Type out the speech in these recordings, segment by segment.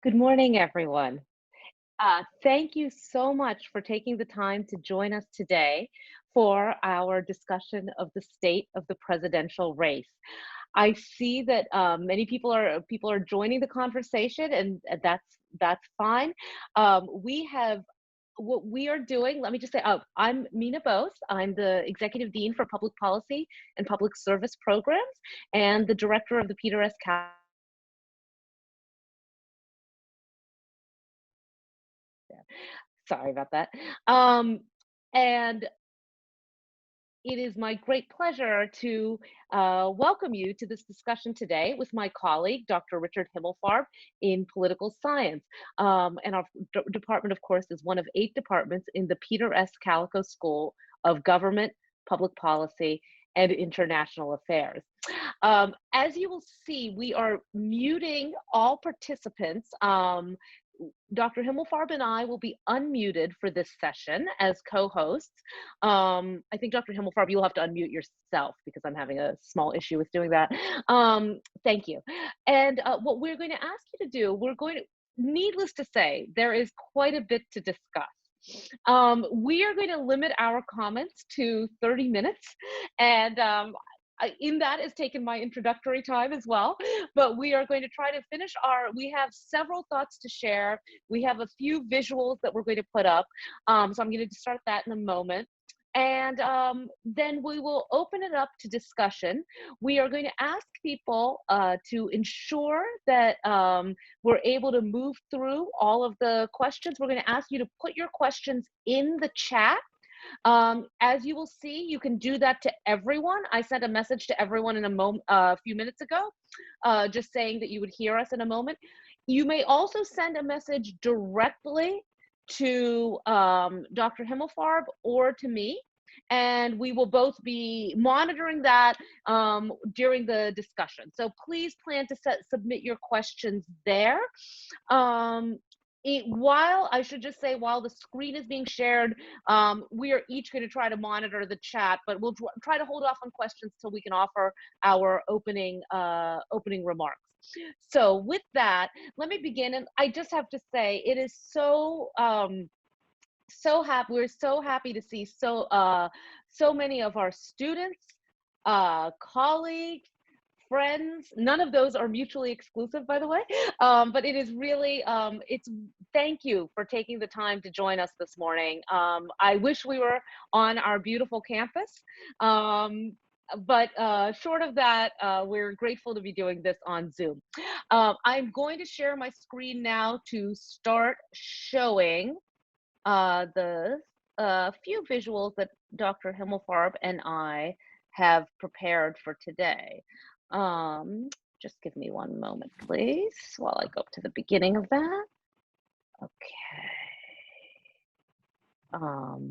Good morning, everyone. Thank you so much for taking the time to join us today for our discussion of the state of the presidential race. I see that many people are joining the conversation, and that's fine. We have what we are doing. Let me just say, I'm Meena Bose. I'm the executive dean for public policy and public service programs, and the director of the Peter S. Sorry about that. Um, and it is my great pleasure to welcome you to this discussion today with my colleague, Dr. Richard Himelfarb, in political science. And our department, of course, is one of 8 departments in the Peter S. Calico School of Government, Public Policy, and International Affairs. As you will see, we are muting all participants. Dr. Himelfarb and I will be unmuted for this session as co-hosts. I think Dr. Himelfarb, you'll have to unmute yourself because I'm having a small issue with doing that. Thank you. And what we're going to ask you to do, needless to say, there is quite a bit to discuss. We are going to limit our comments to 30 minutes, and in that is taken my introductory time as well, but we are going to try to finish we have several thoughts to share. We have a few visuals that we're going to put up. So I'm going to start that in a moment. And then we will open it up to discussion. We are going to ask people to ensure that we're able to move through all of the questions. We're going to ask you to put your questions in the chat. As you will see, you can do that to everyone. I sent a message to everyone in a few minutes ago, just saying that you would hear us in a moment. You may also send a message directly to Dr. Himelfarb or to me, and we will both be monitoring that during the discussion. So please plan to submit your questions there. While I should just say, while the screen is being shared, we are each going to try to monitor the chat, but we'll try to hold off on questions till we can offer our opening remarks. So with that, let me begin. And I just have to say, it is we're so happy to see so many of our students, colleagues, friends. None of those are mutually exclusive, by the way. But it is really, thank you for taking the time to join us this morning. I wish we were on our beautiful campus. But short of that, we're grateful to be doing this on Zoom. I'm going to share my screen now to start showing the few visuals that Dr. Himelfarb and I have prepared for today. Just give me one moment, please, while I go up to the beginning of that. Okay. Let's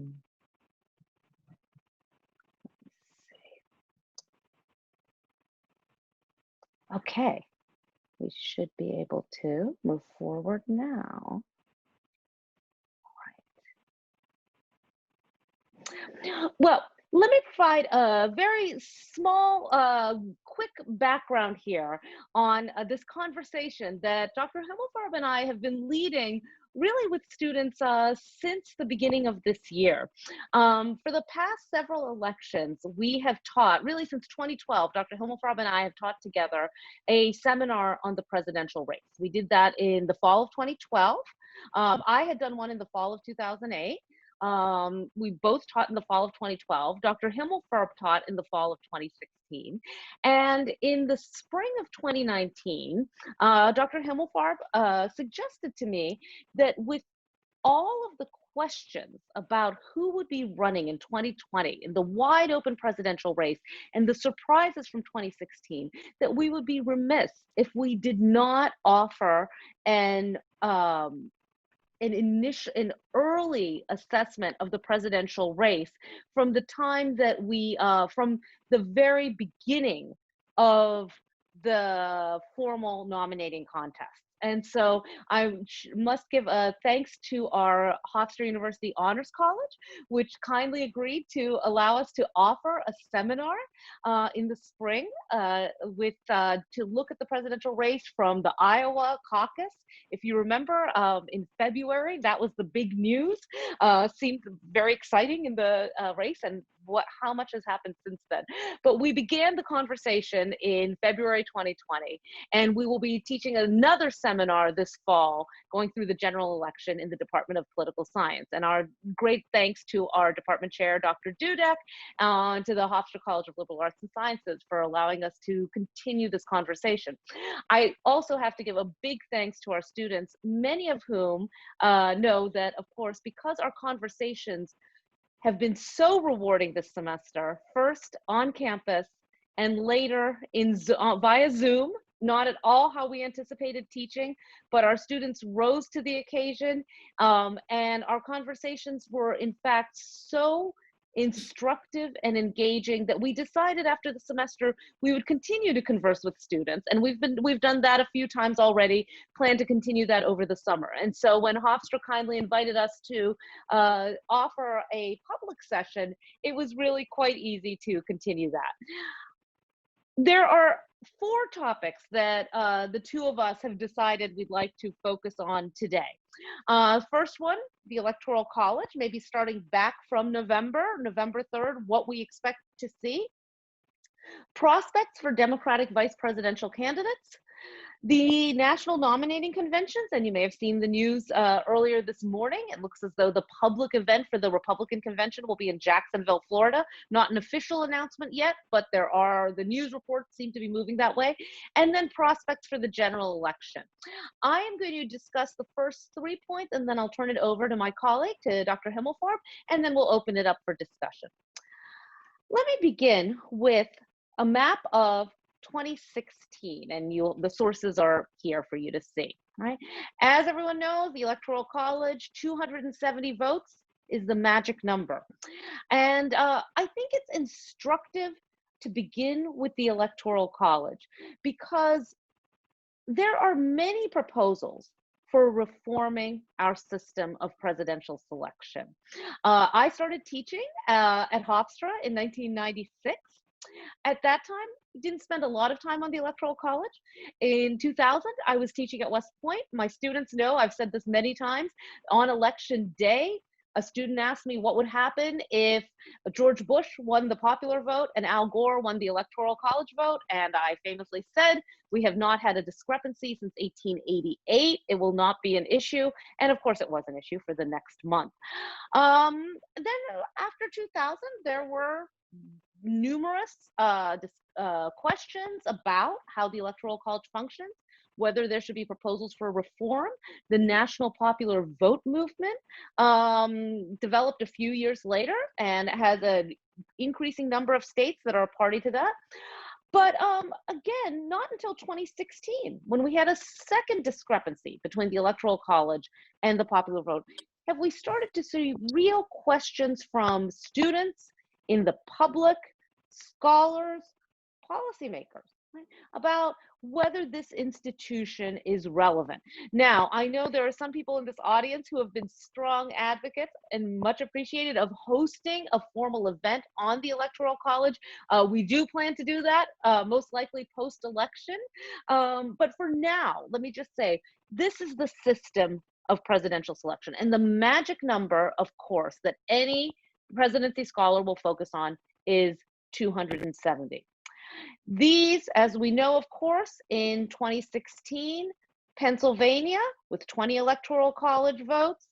see. Okay, we should be able to move forward now. Well, let me provide a very small, quick background here on this conversation that Dr. Himelfarb and I have been leading really with students since the beginning of this year. For the past several elections, we have taught, really since 2012, Dr. Himelfarb and I have taught together a seminar on the presidential race. We did that in the fall of 2012. I had done one in the fall of 2008. We both taught in the fall of 2012. Dr. Himelfarb taught in the fall of 2016. And in the spring of 2019, Dr. Himelfarb suggested to me that with all of the questions about who would be running in 2020 in the wide open presidential race and the surprises from 2016, that we would be remiss if we did not offer an early assessment of the presidential race from the time that from the very beginning of the formal nominating contests. And so I must give a thanks to our Hofstra University Honors College, which kindly agreed to allow us to offer a seminar in the spring to look at the presidential race from the Iowa caucus. If you remember, in February, that was the big news. Seemed very exciting in the race, and how much has happened since then. But we began the conversation in February 2020, and we will be teaching another seminar this fall going through the general election in the Department of Political Science. And our great thanks to our department chair, Dr. Dudek, and to the Hofstra College of Liberal Arts and Sciences for allowing us to continue this conversation. I also have to give a big thanks to our students, many of whom know that, of course, because our conversations have been so rewarding this semester, first on campus and later via Zoom, not at all how we anticipated teaching, but our students rose to the occasion, and our conversations were in fact so instructive and engaging that we decided after the semester we would continue to converse with students, and we've done that a few times already, plan to continue that over the summer. And so when Hofstra kindly invited us to offer a public session, it was really quite easy to continue that. There are 4 topics that the two of us have decided we'd like to focus on today. First one, the Electoral College, maybe starting back from November 3rd, what we expect to see. Prospects for Democratic vice presidential candidates. The national nominating conventions, and you may have seen the news earlier this morning. It looks as though the public event for the Republican convention will be in Jacksonville, Florida. Not an official announcement yet, but the news reports seem to be moving that way. And then prospects for the general election. I am going to discuss the first 3 points, and then I'll turn it over to my colleague, to Dr. Himelfarb, and then we'll open it up for discussion. Let me begin with a map of 2016, and the sources are here for you to see, right? As everyone knows, the Electoral College, 270 votes is the magic number. And I think it's instructive to begin with the Electoral College because there are many proposals for reforming our system of presidential selection. I started teaching at Hofstra in 1996. At that time, didn't spend a lot of time on the Electoral College. In 2000, I was teaching at West Point. My students know, I've said this many times, on election day, a student asked me what would happen if George Bush won the popular vote and Al Gore won the Electoral College vote. And I famously said, we have not had a discrepancy since 1888. It will not be an issue. And of course, it was an issue for the next month. Then after 2000, there were numerous questions about how the Electoral College functions, whether there should be proposals for reform. The National Popular Vote movement developed a few years later and has an increasing number of states that are party to that. But again, not until 2016, when we had a second discrepancy between the Electoral College and the popular vote, have we started to see real questions from students, in the public, scholars, policymakers, right, about whether this institution is relevant. Now, I know there are some people in this audience who have been strong advocates and much appreciated of hosting a formal event on the Electoral College. We do plan to do that, most likely post-election. But for now, let me just say, this is the system of presidential selection. And the magic number, of course, that any presidency scholar will focus on is 270. These, as we know, of course, in 2016, Pennsylvania with 20 Electoral College votes,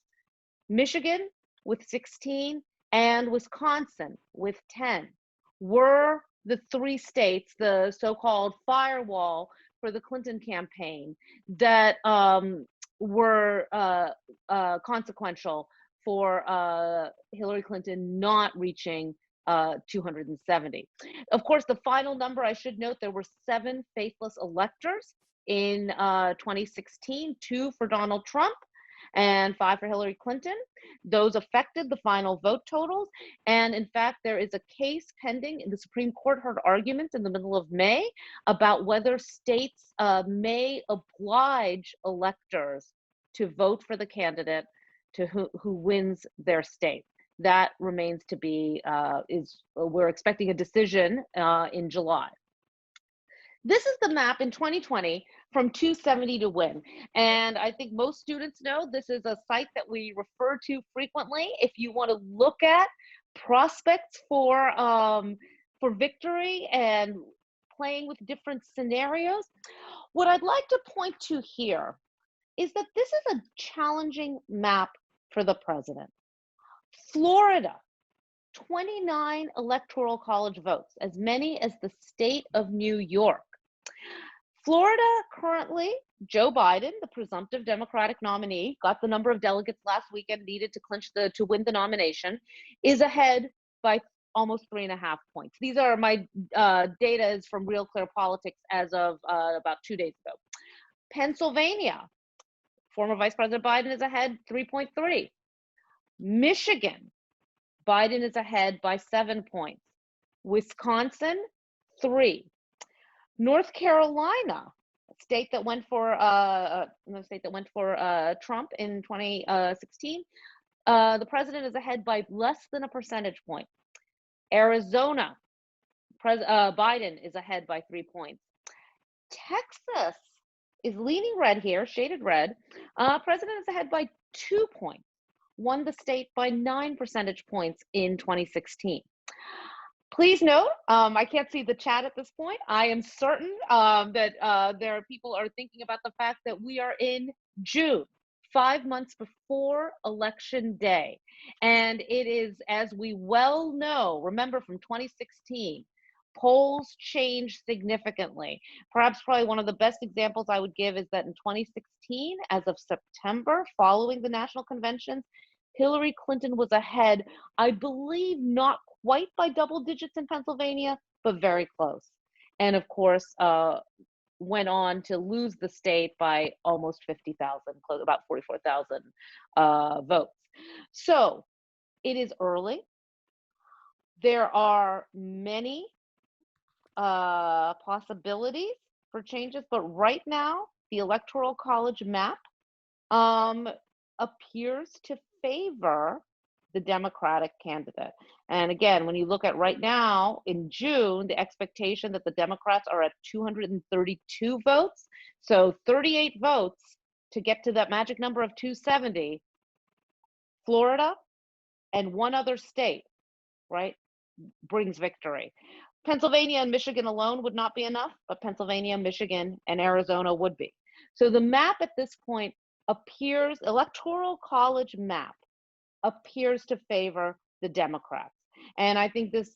Michigan with 16, and Wisconsin with 10 were the 3 states, the so-called firewall for the Clinton campaign, that were consequential for Hillary Clinton not reaching 270. Of course, the final number, I should note, there were 7 faithless electors in 2016, 2 for Donald Trump. and 5 for Hillary Clinton. Those affected the final vote totals. And in fact, there is a case pending. The Supreme Court heard arguments in the middle of May about whether states may oblige electors to vote for the candidate to who wins their state. That remains to be, we're expecting a decision in July. This is the map in 2020 from 270 to win. And I think most students know this is a site that we refer to frequently. If you want to look at prospects for victory and playing with different scenarios, what I'd like to point to here is that this is a challenging map for the president. Florida, 29 electoral college votes, as many as the state of New York. Florida currently, Joe Biden, the presumptive Democratic nominee, got the number of delegates last weekend needed to win the nomination, is ahead by almost 3.5 points. These are my data is from Real Clear Politics as of about 2 days ago. Pennsylvania, former Vice President Biden is ahead 3.3. Michigan, Biden is ahead by 7 points. Wisconsin, 3. North Carolina, a state that went for Trump in 2016, the president is ahead by less than a percentage point. Arizona, Biden is ahead by 3 points. Texas is leaning red here, shaded red. President is ahead by 2 points. Won the state by 9 percentage points in 2016. Please note, I can't see the chat at this point. I am certain that there are people are thinking about the fact that we are in June, 5 months before Election Day. And it is, as we well know, remember from 2016, polls changed significantly. Perhaps probably one of the best examples I would give is that in 2016, as of September, following the national conventions, Hillary Clinton was ahead, I believe not quite by double digits in Pennsylvania, but very close. And of course, went on to lose the state by almost 50,000, about 44,000 votes. So it is early. There are many possibilities for changes, but right now, the Electoral College map appears to favor the Democratic candidate. And again, when you look at right now in June, the expectation that the Democrats are at 232 votes. So 38 votes to get to that magic number of 270. Florida and one other state, right, brings victory. Pennsylvania and Michigan alone would not be enough, but Pennsylvania, Michigan, and Arizona would be. So the map at this point appears, Electoral College map appears to favor the Democrats. And I think this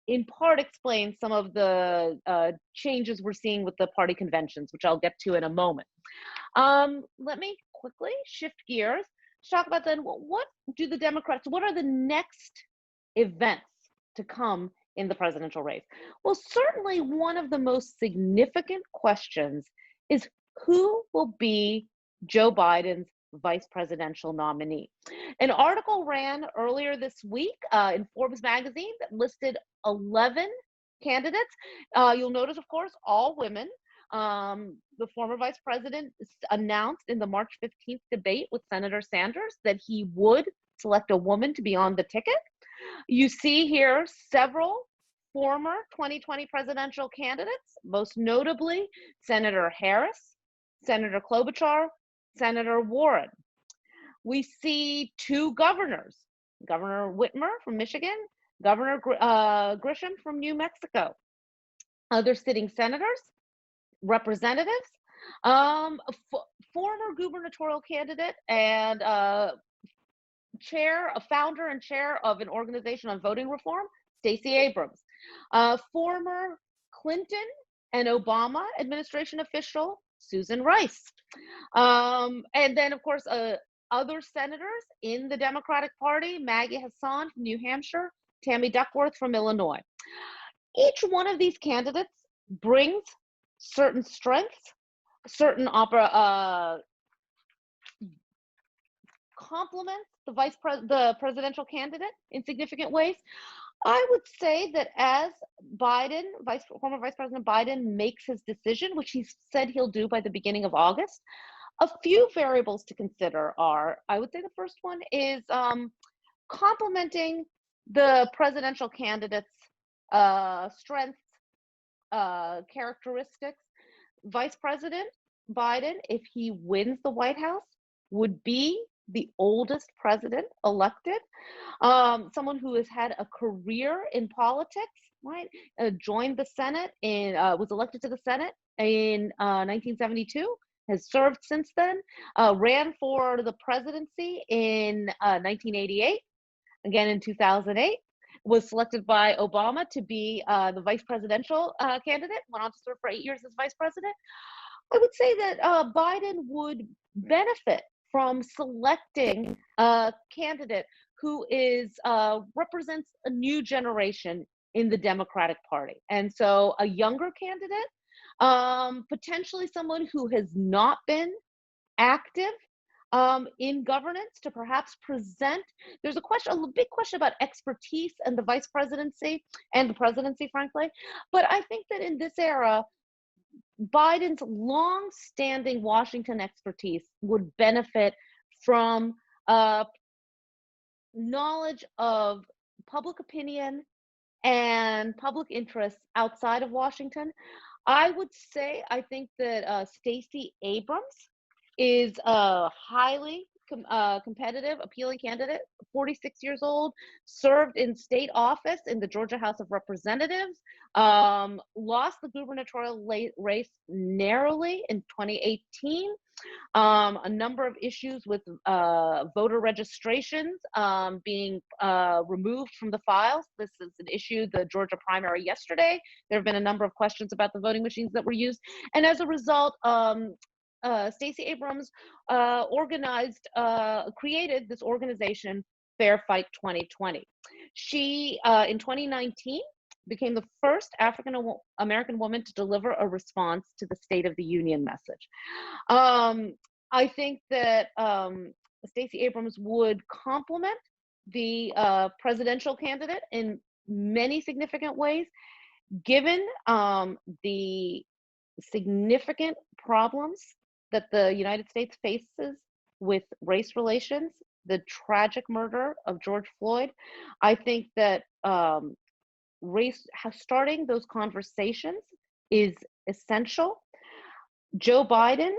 in part explains some of the changes we're seeing with the party conventions, which I'll get to in a moment. Let me quickly shift gears to talk about then, what do the Democrats, what are the next events to come in the presidential race? Well, certainly one of the most significant questions is who will be Joe Biden's vice presidential nominee. An article ran earlier this week in Forbes magazine that listed 11 candidates. You'll notice, of course, all women. The former vice president announced in the March 15th debate with Senator Sanders that he would select a woman to be on the ticket. You see here several former 2020 presidential candidates, most notably Senator Harris, Senator Klobuchar, Senator Warren. We see 2 governors, Governor Whitmer from Michigan, Governor Grisham from New Mexico, other sitting senators, representatives, former gubernatorial candidate and founder and chair of an organization on voting reform, Stacey Abrams, former Clinton and Obama administration official, Susan Rice. And then, of course, other senators in the Democratic Party, Maggie Hassan from New Hampshire, Tammy Duckworth from Illinois. Each one of these candidates brings certain strengths, certain complements the presidential candidate in significant ways. I would say that as former Vice President Biden makes his decision, which he said he'll do by the beginning of August, a few variables to consider are, I would say the first one is complementing the presidential candidate's strengths, characteristics. Vice President Biden, if he wins the White House, would be the oldest president elected, someone who has had a career in politics, right? Joined the Senate was elected to the Senate in 1972, has served since then, ran for the presidency in 1988, again in 2008, was selected by Obama to be the vice presidential candidate, went on to serve for 8 years as vice president. I would say that Biden would benefit from selecting a candidate who represents a new generation in the Democratic Party. And so a younger candidate, potentially someone who has not been active in governance to perhaps present. There's a big question about expertise and the vice presidency and the presidency, frankly. But I think that in this era, Biden's long-standing Washington expertise would benefit from knowledge of public opinion and public interest outside of Washington. I would say I think that Stacey Abrams is a highly competitive, appealing candidate, 46 years old, served in state office in the Georgia House of Representatives, lost the gubernatorial race narrowly in 2018. A number of issues with voter registrations being removed from the files. This is an issue, the Georgia primary yesterday. There have been a number of questions about the voting machines that were used. And as a result, Stacey Abrams created this organization, Fair Fight 2020. She, in 2019, became the first African American woman to deliver a response to the State of the Union message. I think that Stacey Abrams would complement the presidential candidate in many significant ways, given the significant problems that the United States faces with race relations, the tragic murder of George Floyd. I think that starting those conversations is essential. Joe Biden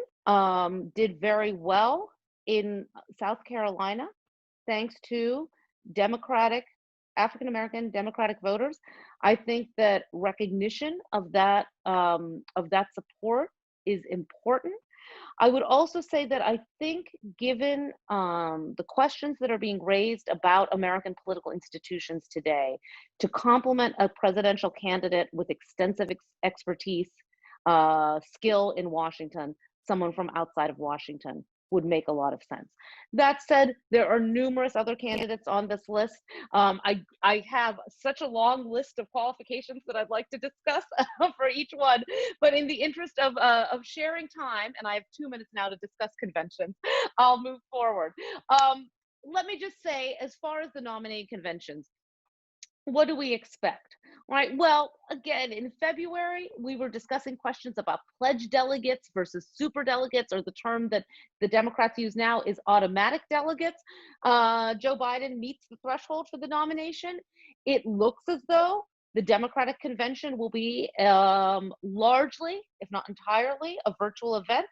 did very well in South Carolina, thanks to African American Democratic voters. I think that recognition of that support is important. I would also say that I think, given the questions that are being raised about American political institutions today, to complement a presidential candidate with extensive expertise, skill in Washington, someone from outside of Washington, would make a lot of sense. That said, there are numerous other candidates on this list. I have such a long list of qualifications that I'd like to discuss for each one, but in the interest of sharing time, and I have 2 minutes now to discuss conventions, I'll move forward. Let me just say, as far as the nominating conventions, what do we expect? Right. Well, again, in February, we were discussing questions about pledge delegates versus super delegates, or the term that the Democrats use now is automatic delegates. Joe Biden meets the threshold for the nomination. It looks as though the Democratic convention will be largely, if not entirely, a virtual event.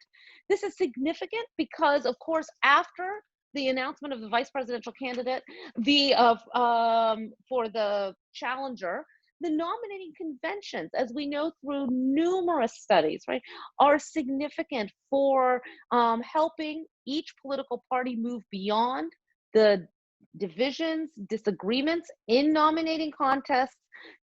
This is significant because, of course, after the announcement of the vice presidential candidate, for the challenger, the nominating conventions, as we know through numerous studies, right, are significant for helping each political party move beyond the divisions, disagreements in nominating contests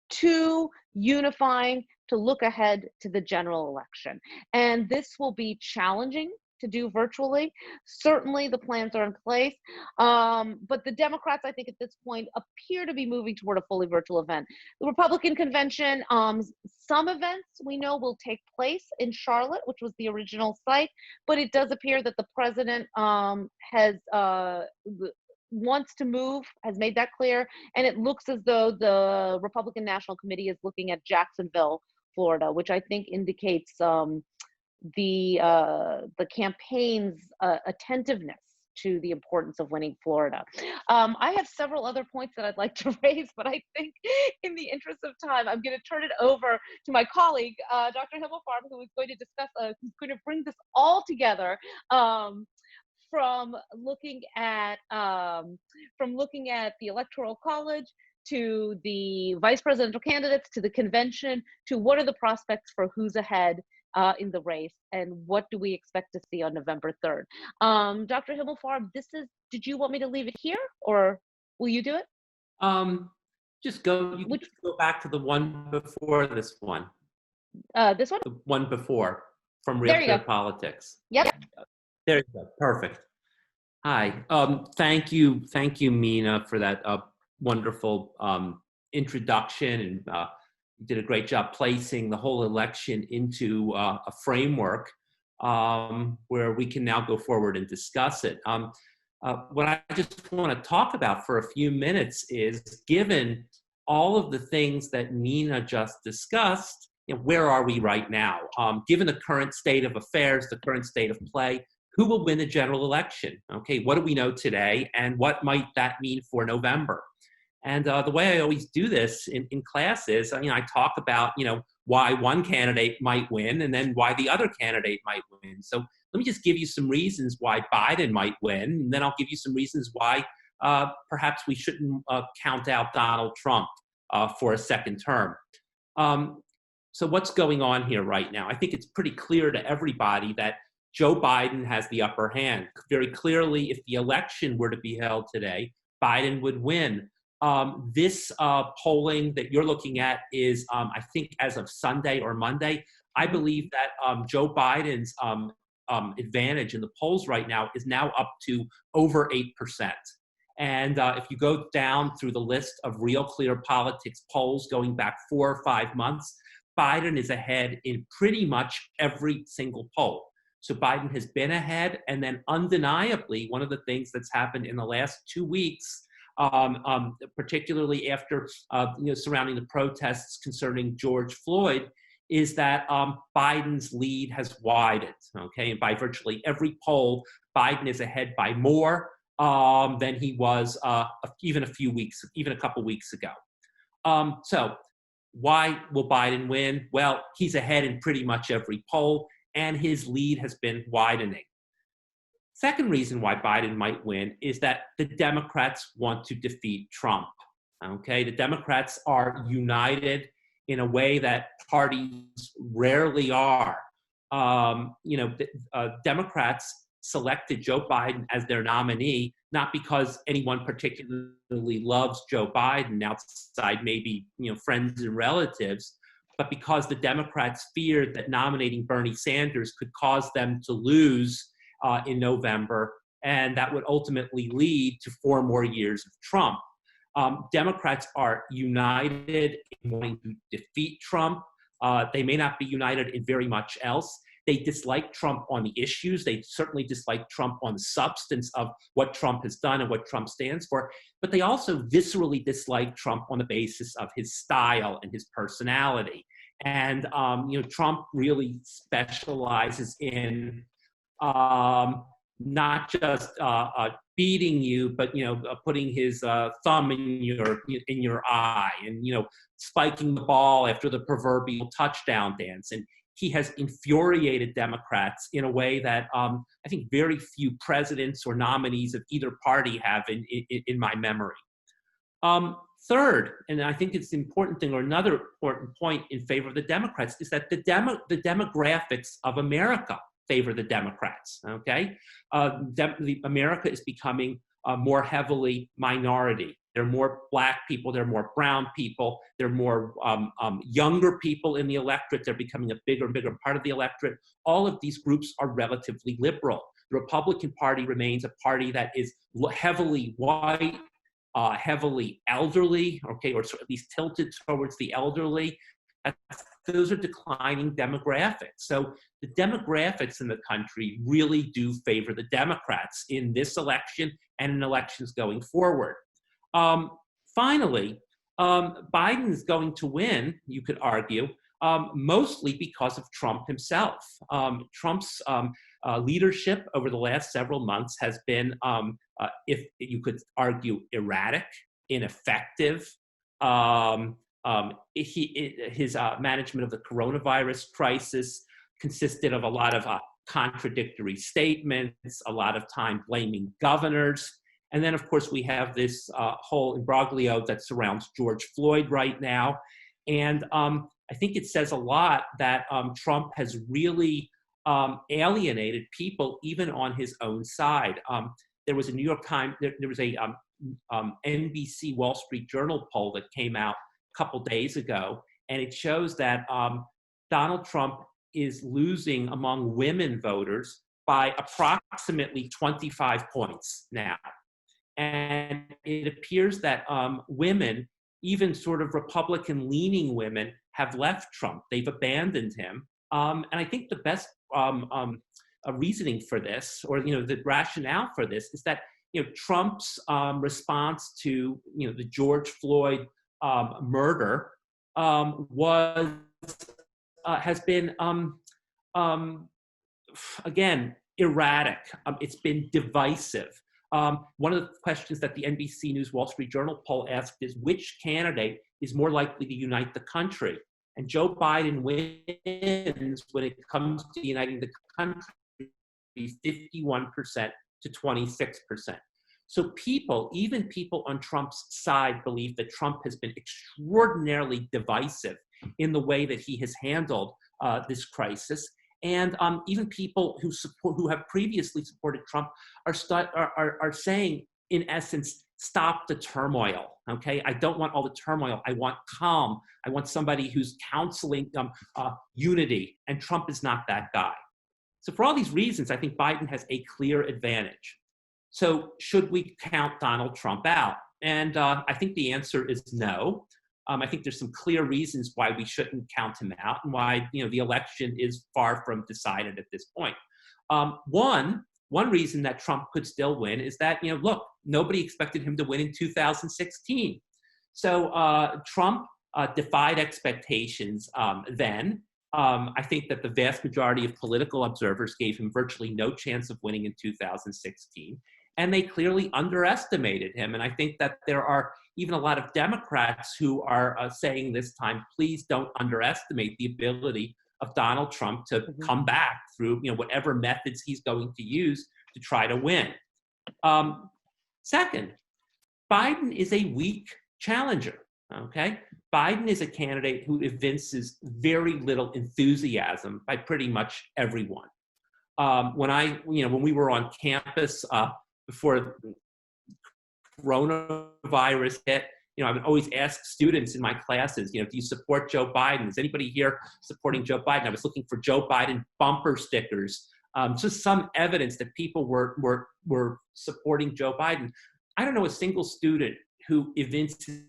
to unifying to look ahead to the general election. And this will be challenging to do virtually. Certainly the plans are in place. But the Democrats, I think at this point, appear to be moving toward a fully virtual event. The Republican convention, some events we know will take place in Charlotte, which was the original site, but it does appear that the president has wants to move, has made that clear, and it looks as though the Republican National Committee is looking at Jacksonville, Florida, which I think indicates the campaign's attentiveness to the importance of winning Florida. I have several other points that I'd like to raise, but I think in the interest of time, I'm going to turn it over to my colleague, Dr. Himelfarb, who is going to discuss, who's going to bring this all together. From looking at the Electoral College to the vice presidential candidates to the convention to what are the prospects for who's ahead in the race and what do we expect to see on November 3rd. Dr. Himelfarb, did you want me to leave it here or will you do it? Just go. You can just go back to the one before this one. This one? The one before from Real Clear Politics. Yep. There you go. Perfect. Hi. Thank you, Meena, for that wonderful introduction, and you did a great job placing the whole election into a framework where we can now go forward and discuss it. What I just want to talk about for a few minutes is, given all of the things that Meena just discussed, where are we right now? Given the current state of affairs, the current state of play, who will win the general election? Okay, what do we know today, and what might that mean for November? And the way I always do this in class is, I talk about, why one candidate might win and then why the other candidate might win. So let me just give you some reasons why Biden might win, and then I'll give you some reasons why perhaps we shouldn't count out Donald Trump for a second term. So what's going on here right now? I think it's pretty clear to everybody that Joe Biden has the upper hand. Very clearly, if the election were to be held today, Biden would win. This polling that you're looking at is, I think, as of Sunday or Monday. I believe that Joe Biden's advantage in the polls right now is now up to over 8%. And if you go down through the list of Real Clear Politics polls going back 4 or 5 months, Biden is ahead in pretty much every single poll. So Biden has been ahead, and then undeniably, one of the things that's happened in the last 2 weeks, particularly after surrounding the protests concerning George Floyd, is that Biden's lead has widened. Okay, and by virtually every poll, Biden is ahead by more than he was even a couple weeks ago. So why will Biden win? Well, he's ahead in pretty much every poll, and his lead has been widening. Second reason why Biden might win is that the Democrats want to defeat Trump. Okay, the Democrats are united in a way that parties rarely are. Democrats selected Joe Biden as their nominee, not because anyone particularly loves Joe Biden outside maybe friends and relatives, but because the Democrats feared that nominating Bernie Sanders could cause them to lose in November, and that would ultimately lead to 4 more years of Trump. Democrats are united in wanting to defeat Trump. They may not be united in very much else. They dislike Trump on the issues. They certainly dislike Trump on the substance of what Trump has done and what Trump stands for. But they also viscerally dislike Trump on the basis of his style and his personality. And Trump really specializes in not just beating you, but putting his thumb in your eye, and spiking the ball after the proverbial touchdown dance. And he has infuriated Democrats in a way that I think very few presidents or nominees of either party have in my memory. Third, and I think it's the important thing, or another important point in favor of the Democrats, is that the demographics of America favor the Democrats. Okay, America is becoming more heavily minority. There are more Black people, there are more brown people, there are more younger people in the electorate. They're becoming a bigger and bigger part of the electorate. All of these groups are relatively liberal. The Republican Party remains a party that is heavily white, heavily elderly, okay, or at least tilted towards the elderly. Those are declining demographics. So the demographics in the country really do favor the Democrats in this election and in elections going forward. Finally, Biden is going to win, you could argue, mostly because of Trump himself. Trump's leadership over the last several months has been, if you could argue, erratic, ineffective. His management of the coronavirus crisis consisted of a lot of contradictory statements, a lot of time blaming governors. And then, of course, we have this whole imbroglio that surrounds George Floyd right now. And I think it says a lot that Trump has really alienated people even on his own side. There was a New York Times, there was a NBC Wall Street Journal poll that came out a couple days ago, and it shows that Donald Trump is losing among women voters by approximately 25 points now. And it appears that women, even sort of Republican-leaning women, have left Trump. They've abandoned him. And I think the best reasoning for this, or the rationale for this, is that Trump's response to the George Floyd murder has been again erratic. It's been divisive. One of the questions that the NBC News Wall Street Journal poll asked is, which candidate is more likely to unite the country? And Joe Biden wins when it comes to uniting the country, 51% to 26%. So even people on Trump's side believe that Trump has been extraordinarily divisive in the way that he has handled this crisis. And even people who have previously supported Trump are saying, in essence, stop the turmoil, okay? I don't want all the turmoil. I want calm. I want somebody who's counseling unity, and Trump is not that guy. So for all these reasons, I think Biden has a clear advantage. So should we count Donald Trump out? And I think the answer is no. I think there's some clear reasons why we shouldn't count him out, and why the election is far from decided at this point. One reason that Trump could still win is that look, nobody expected him to win in 2016. So Trump defied expectations then. I think that the vast majority of political observers gave him virtually no chance of winning in 2016. And they clearly underestimated him. And I think that there are even a lot of Democrats who are saying this time, please don't underestimate the ability of Donald Trump to come back through whatever methods he's going to use to try to win. Second, Biden is a weak challenger, okay? Biden is a candidate who evinces very little enthusiasm by pretty much everyone. When we were on campus before coronavirus hit, I would always ask students in my classes, do you support Joe Biden? Is anybody here supporting Joe Biden? I was looking for Joe Biden bumper stickers, just some evidence that people were supporting Joe Biden. I don't know a single student who evinces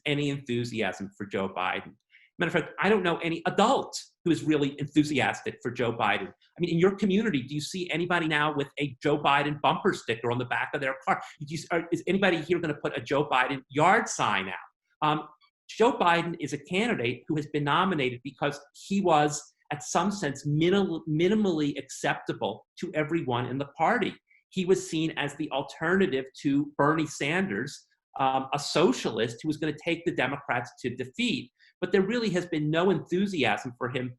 any enthusiasm for Joe Biden. Matter of fact, I don't know any adult who is really enthusiastic for Joe Biden. I mean, in your community, do you see anybody now with a Joe Biden bumper sticker on the back of their car? Is anybody here going to put a Joe Biden yard sign out? Joe Biden is a candidate who has been nominated because he was, at some sense, minimally acceptable to everyone in the party. He was seen as the alternative to Bernie Sanders, a socialist who was going to take the Democrats to defeat. But there really has been no enthusiasm for him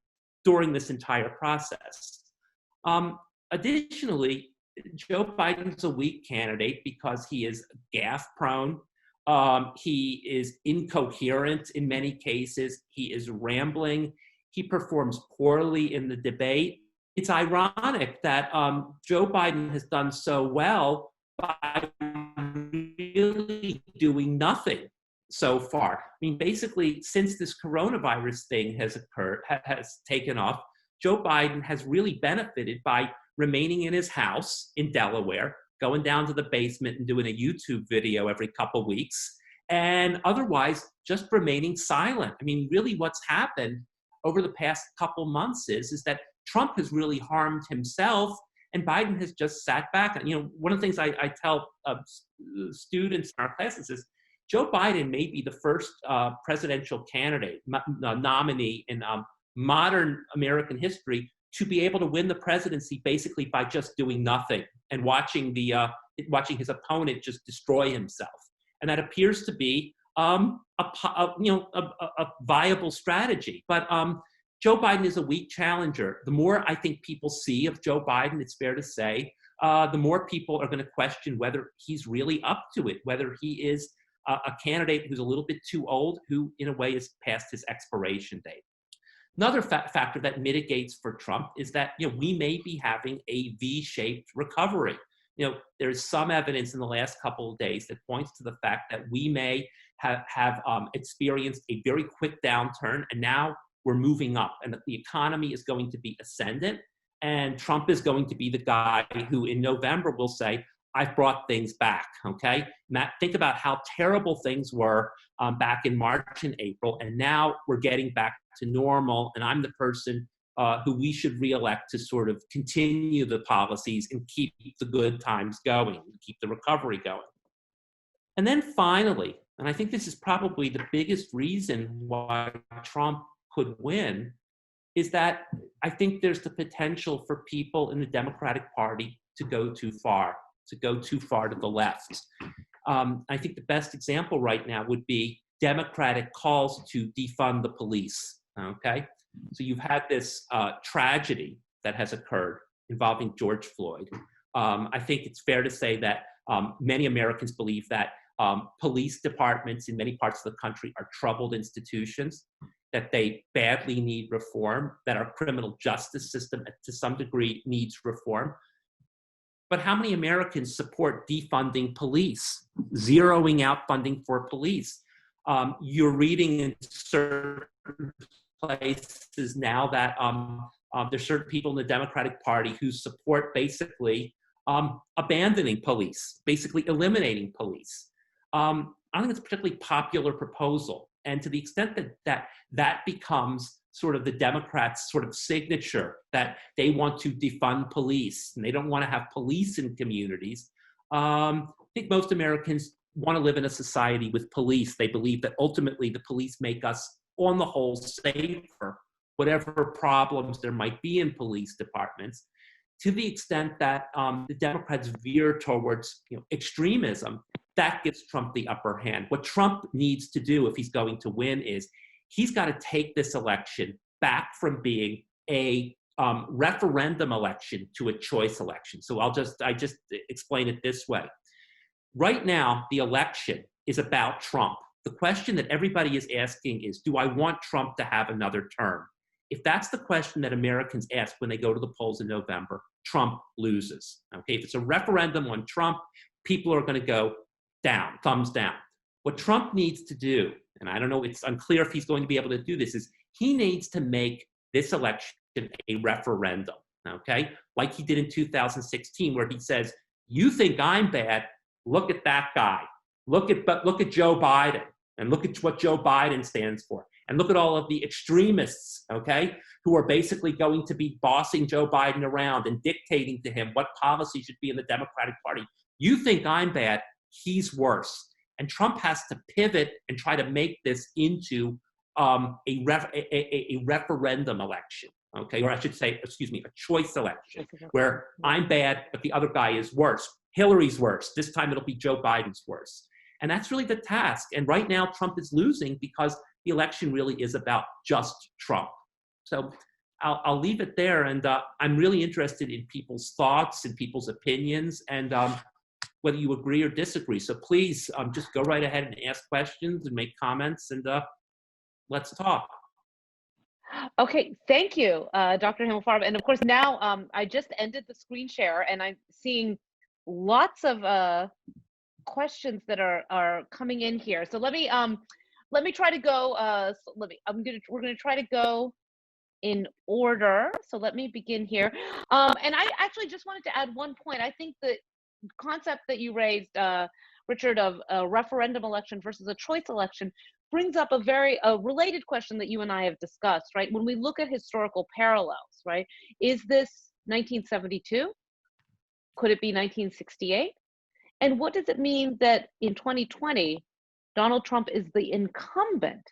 during this entire process. Additionally, Joe Biden's a weak candidate because he is gaffe-prone. He is incoherent in many cases. He is rambling. He performs poorly in the debate. It's ironic that Joe Biden has done so well by really doing nothing so far. I mean, basically, since this coronavirus thing has occurred, has taken off, Joe Biden has really benefited by remaining in his house in Delaware, going down to the basement and doing a YouTube video every couple weeks, and otherwise just remaining silent. I mean, really what's happened over the past couple months is that Trump has really harmed himself and Biden has just sat back. And, one of the things I tell students in our classes is Joe Biden may be the first presidential candidate, nominee in modern American history to be able to win the presidency basically by just doing nothing and watching his opponent just destroy himself. And that appears to be a viable strategy. But Joe Biden is a weak challenger. The more I think people see of Joe Biden, it's fair to say, the more people are going to question whether he's really up to it, whether he is a candidate who's a little bit too old, who in a way is past his expiration date. Another factor that mitigates for Trump is that we may be having a V-shaped recovery. There's some evidence in the last couple of days that points to the fact that we may have experienced a very quick downturn, and now we're moving up, and that the economy is going to be ascendant, and Trump is going to be the guy who in November will say, I've brought things back, okay? Think about how terrible things were back in March and April, and now we're getting back to normal, and I'm the person who we should reelect to sort of continue the policies and keep the good times going, keep the recovery going. And then finally, and I think this is probably the biggest reason why Trump could win, is that I think there's the potential for people in the Democratic Party to go too far to the left. I think the best example right now would be Democratic calls to defund the police, okay? So you've had this tragedy that has occurred involving George Floyd. I think it's fair to say that many Americans believe that police departments in many parts of the country are troubled institutions, that they badly need reform, that our criminal justice system to some degree needs reform. But how many Americans support defunding police, zeroing out funding for police? You're reading in certain places now that there's certain people in the Democratic Party who support basically abandoning police, basically eliminating police. I don't think it's a particularly popular proposal. And to the extent that becomes sort of the Democrats' sort of signature, that they want to defund police and they don't want to have police in communities, I think most Americans want to live in a society with police. They believe that ultimately the police make us, on the whole, safer, whatever problems there might be in police departments. To the extent that the Democrats veer towards extremism, that gives Trump the upper hand. What Trump needs to do if he's going to win is he's got to take this election back from being a referendum election to a choice election. So I just explain it this way. Right now, the election is about Trump. The question that everybody is asking is, do I want Trump to have another term? If that's the question that Americans ask when they go to the polls in November, Trump loses. Okay, if it's a referendum on Trump, people are going to go down, thumbs down. What Trump needs to do, and I don't know, it's unclear if he's going to be able to do this, is he needs to make this election a referendum, okay? Like he did in 2016, where he says, you think I'm bad, look at that guy. Look at Joe Biden, and look at what Joe Biden stands for. And look at all of the extremists, okay, who are basically going to be bossing Joe Biden around and dictating to him what policy should be in the Democratic Party. You think I'm bad, he's worse. And Trump has to pivot and try to make this into a referendum election, okay? Or I should say, a choice election, where I'm bad, but the other guy is worse. Hillary's worse. This time it'll be Joe Biden's worse. And that's really the task. And right now, Trump is losing because the election really is about just Trump. So I'll leave it there. And I'm really interested in people's thoughts and people's opinions, and whether you agree or disagree. So please just go right ahead and ask questions and make comments, and let's talk. Okay, thank you, Dr. Himelfarb. And of course, now I just ended the screen share, and I'm seeing lots of questions that are coming in here. So let me try to go. We're gonna try to go in order. So let me begin here. And I actually just wanted to add one point. I think the concept that you raised, Richard, of a referendum election versus a choice election brings up a very related question that you and I have discussed, right? When we look at historical parallels, right? Is this 1972? Could it be 1968? And what does it mean that in 2020, Donald Trump is the incumbent,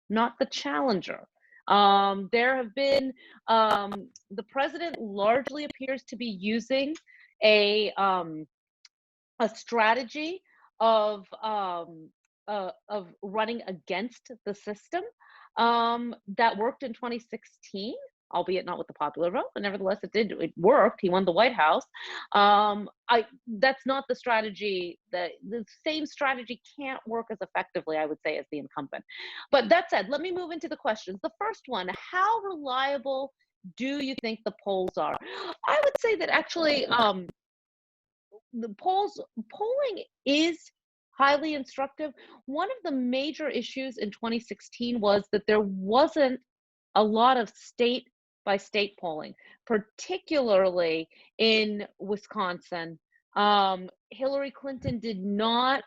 not the challenger? There have been, the president largely appears to be using a, um, a strategy of running against the system that worked in 2016, albeit not with the popular vote, but nevertheless it worked. He won the White House. That's not the strategy. The same strategy can't work as effectively, I would say, as the incumbent. But that said, let me move into the questions. The first one: how reliable do you think the polls are? I would say that actually the polling is highly instructive. One of the major issues in 2016 was that there wasn't a lot of state by state polling, particularly in Wisconsin. Hillary Clinton did not,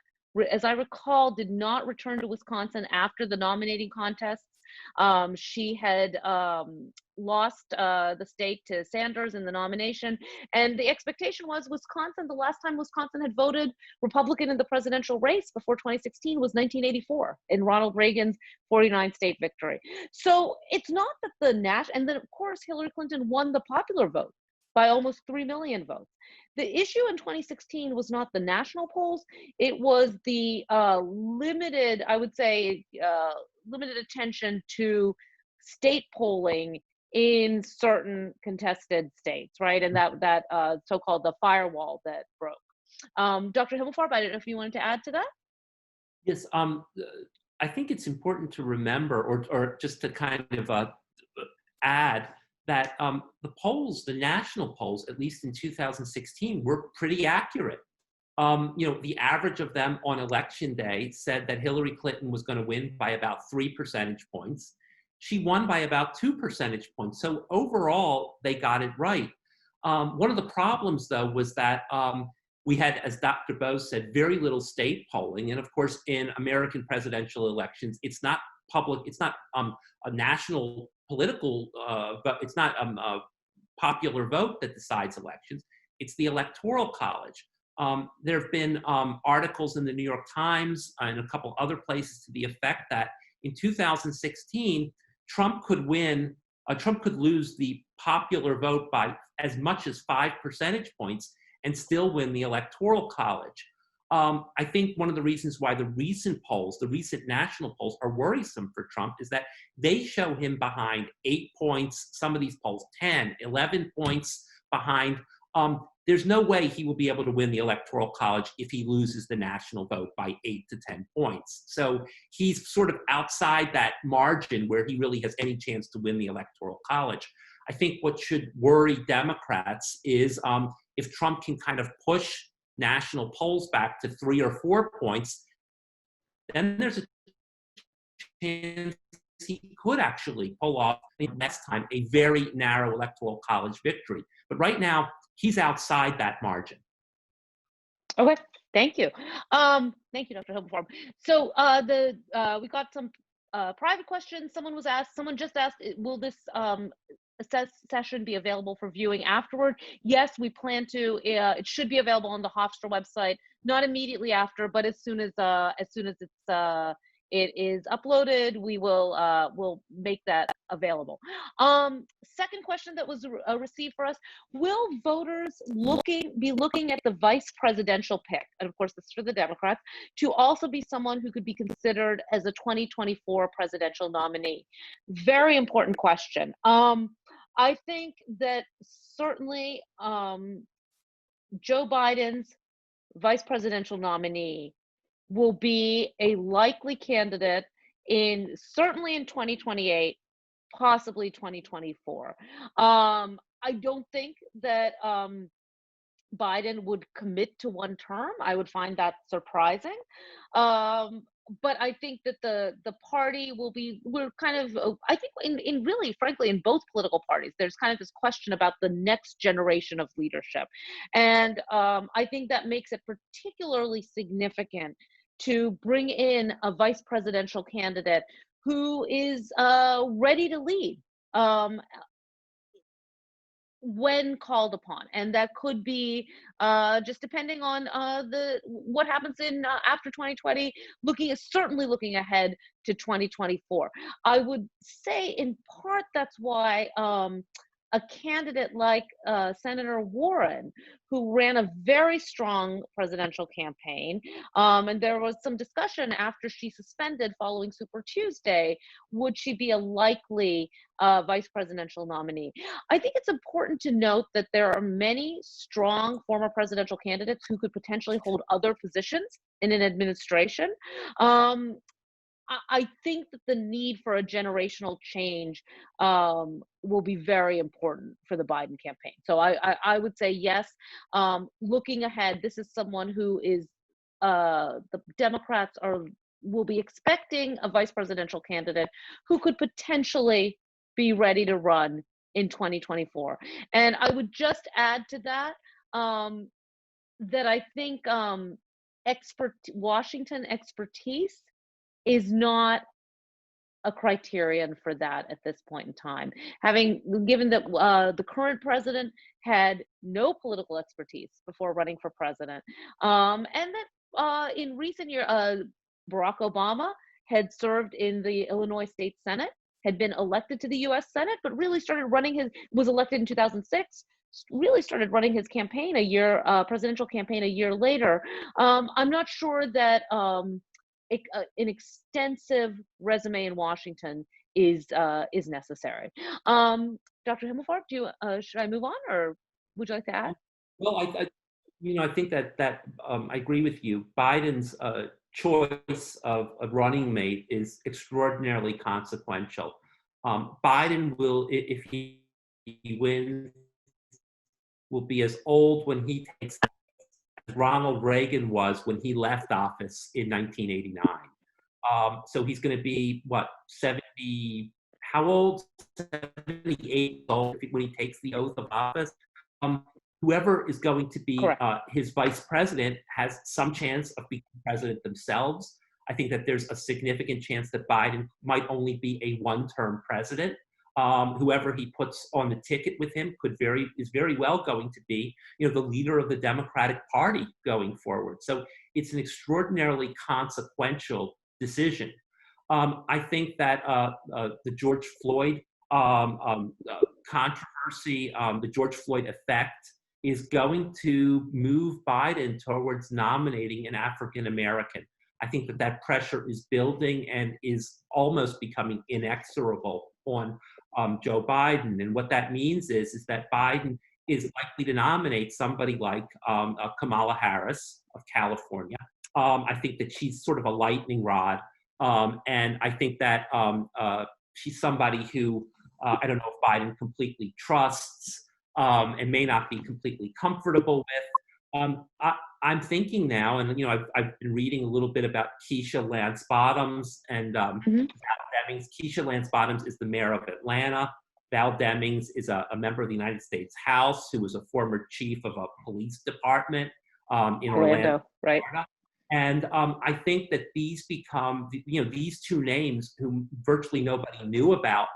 as I recall, did not return to Wisconsin after the nominating contests. She had lost the state to Sanders in the nomination. And the expectation was Wisconsin, the last time Wisconsin had voted Republican in the presidential race before 2016 was 1984 in Ronald Reagan's 49 state victory. So it's not that and then of course Hillary Clinton won the popular vote by almost 3 million votes. The issue in 2016 was not the national polls, it was the limited, I would say, limited attention to state polling in certain contested states, right? And that so-called the firewall that broke. Dr. Himelfarb, I don't know if you wanted to add to that. Yes, I think it's important to remember, or just to kind of add that the polls, the national polls, at least in 2016, were pretty accurate. The average of them on election day said that Hillary Clinton was going to win by about 3 percentage points. She won by about 2 percentage points. So overall, they got it right. One of the problems, though, was that we had, as Dr. Bose said, very little state polling. And of course, in American presidential elections, it's not public, it's not a national political, but it's not a popular vote that decides elections. It's the Electoral College. There have been articles in the New York Times and a couple other places to the effect that in 2016, Trump could lose the popular vote by as much as 5 percentage points and still win the Electoral College. I think one of the reasons why the recent national polls are worrisome for Trump is that they show him behind 8 points, some of these polls 10, 11 points behind. There's no way he will be able to win the Electoral College if he loses the national vote by 8 to 10 points. So he's sort of outside that margin where he really has any chance to win the Electoral College. I think what should worry Democrats is if Trump can kind of push national polls back to 3 or 4 points, then there's a chance he could actually pull off next time a very narrow Electoral College victory. But right now, he's outside that margin. Okay, thank you. Thank you, Dr. Himelfarb. So we got some private questions. Someone just asked, will this session be available for viewing afterward? Yes, we plan to. It should be available on the Hofstra website, not immediately after, but as soon as it is uploaded, we will we'll make that available. Second question that was received for us: will voters be looking at the vice presidential pick, and of course this is for the Democrats, to also be someone who could be considered as a 2024 presidential nominee? Very important question. I think that certainly Joe Biden's vice presidential nominee will be a likely candidate certainly in 2028, possibly 2024. I don't think that Biden would commit to one term. I would find that surprising. Um, but I think that the party will be, we're kind of, I think in really, frankly, in both political parties, there's kind of this question about the next generation of leadership. And I think that makes it particularly significant to bring in a vice presidential candidate who is ready to lead. Um, when called upon, and that could be just depending on the what happens in after 2020, certainly looking ahead to 2024. I would say in part that's why a candidate like Senator Warren, who ran a very strong presidential campaign, and there was some discussion after she suspended following Super Tuesday, would she be a likely vice presidential nominee? I think it's important to note that there are many strong former presidential candidates who could potentially hold other positions in an administration. Um, I think that the need for a generational change will be very important for the Biden campaign. So I would say yes. Looking ahead, this is someone who is the Democrats will be expecting a vice presidential candidate who could potentially be ready to run in 2024. And I would just add to that um, that I think Washington expertise is not a criterion for that at this point in time. Having given that the current president had no political expertise before running for president, and that in recent years, Barack Obama had served in the Illinois State Senate, had been elected to the U.S. Senate, but really started was elected in 2006. Really started running his campaign presidential campaign a year later. I'm not sure that an extensive resume in Washington is necessary. Dr. Himelfarb, should I move on, or would you like to add? Well, I think that I agree with you. Biden's choice of a running mate is extraordinarily consequential. Biden will, if he wins, will be as old when he takes as Ronald Reagan was when he left office in 1989. So he's going to be, what, 70, how old? 78 old when he takes the oath of office. Whoever is going to be his vice president has some chance of becoming president themselves. I think that there's a significant chance that Biden might only be a one-term president. Whoever he puts on the ticket with him is very well going to be, the leader of the Democratic Party going forward. So it's an extraordinarily consequential decision. I think that the George Floyd controversy, the George Floyd effect, is going to move Biden towards nominating an African American. I think that pressure is building and is almost becoming inexorable on Joe Biden. And what that means is that Biden is likely to nominate somebody like Kamala Harris of California. I think that she's sort of a lightning rod. And I think that she's somebody who I don't know if Biden completely trusts and may not be completely comfortable with. I'm thinking now, and I've been reading a little bit about Keisha Lance Bottoms and Val Demings. Keisha Lance Bottoms is the mayor of Atlanta. Val Demings is a member of the United States House who was a former chief of a police department in Orlando, right? Florida. And I think that these become, these two names whom virtually nobody knew about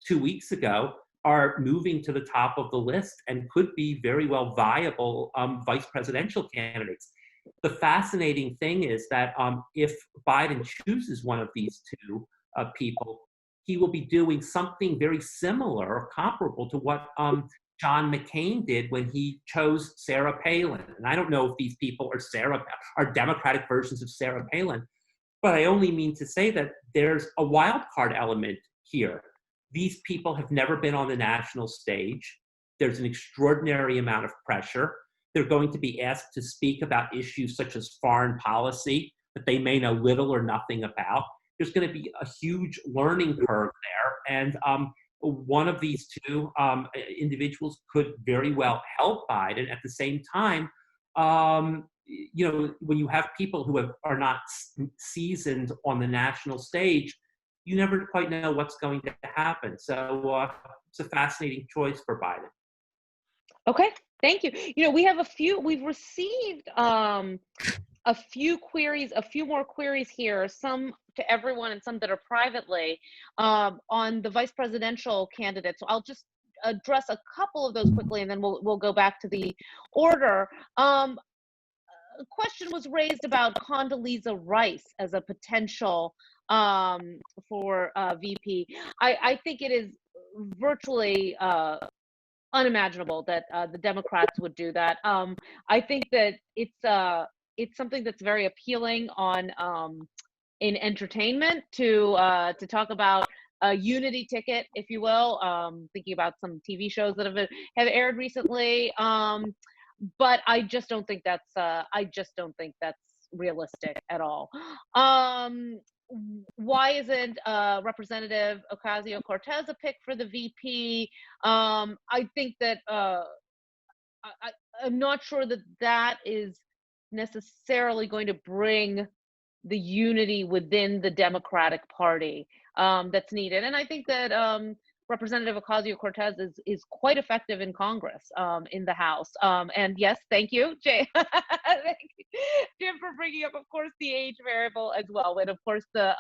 2 weeks ago are moving to the top of the list and could be very well viable vice presidential candidates. The fascinating thing is that if Biden chooses one of these two people, he will be doing something very similar or comparable to what John McCain did when he chose Sarah Palin. And I don't know if these people are Democratic versions of Sarah Palin, but I only mean to say that there's a wild card element here. These people have never been on the national stage. There's an extraordinary amount of pressure. They're going to be asked to speak about issues such as foreign policy that they may know little or nothing about. There's going to be a huge learning curve there. And one of these two individuals could very well help Biden. At the same time, when you have people who are not seasoned on the national stage, you never quite know what's going to happen. So it's a fascinating choice for Biden. Okay, thank you. We've received a few queries, a few more queries here, some to everyone and some that are privately, on the vice presidential candidate. So I'll just address a couple of those quickly, and then we'll go back to the order. A question was raised about Condoleezza Rice as a potential for VP. I think it is virtually unimaginable that the Democrats would do that. I think that it's something that's very appealing on in entertainment to talk about a unity ticket, if you will. Thinking about some TV shows that have aired recently, but I just don't think that's realistic at all. Why isn't Representative Ocasio-Cortez a pick for the VP? I think that I'm not sure that is necessarily going to bring the unity within the Democratic Party that's needed. And I think that Representative Ocasio-Cortez is quite effective in Congress, in the House. And yes, thank you, Jay. Thank you, Jim, for bringing up, of course, the age variable as well. And of course, the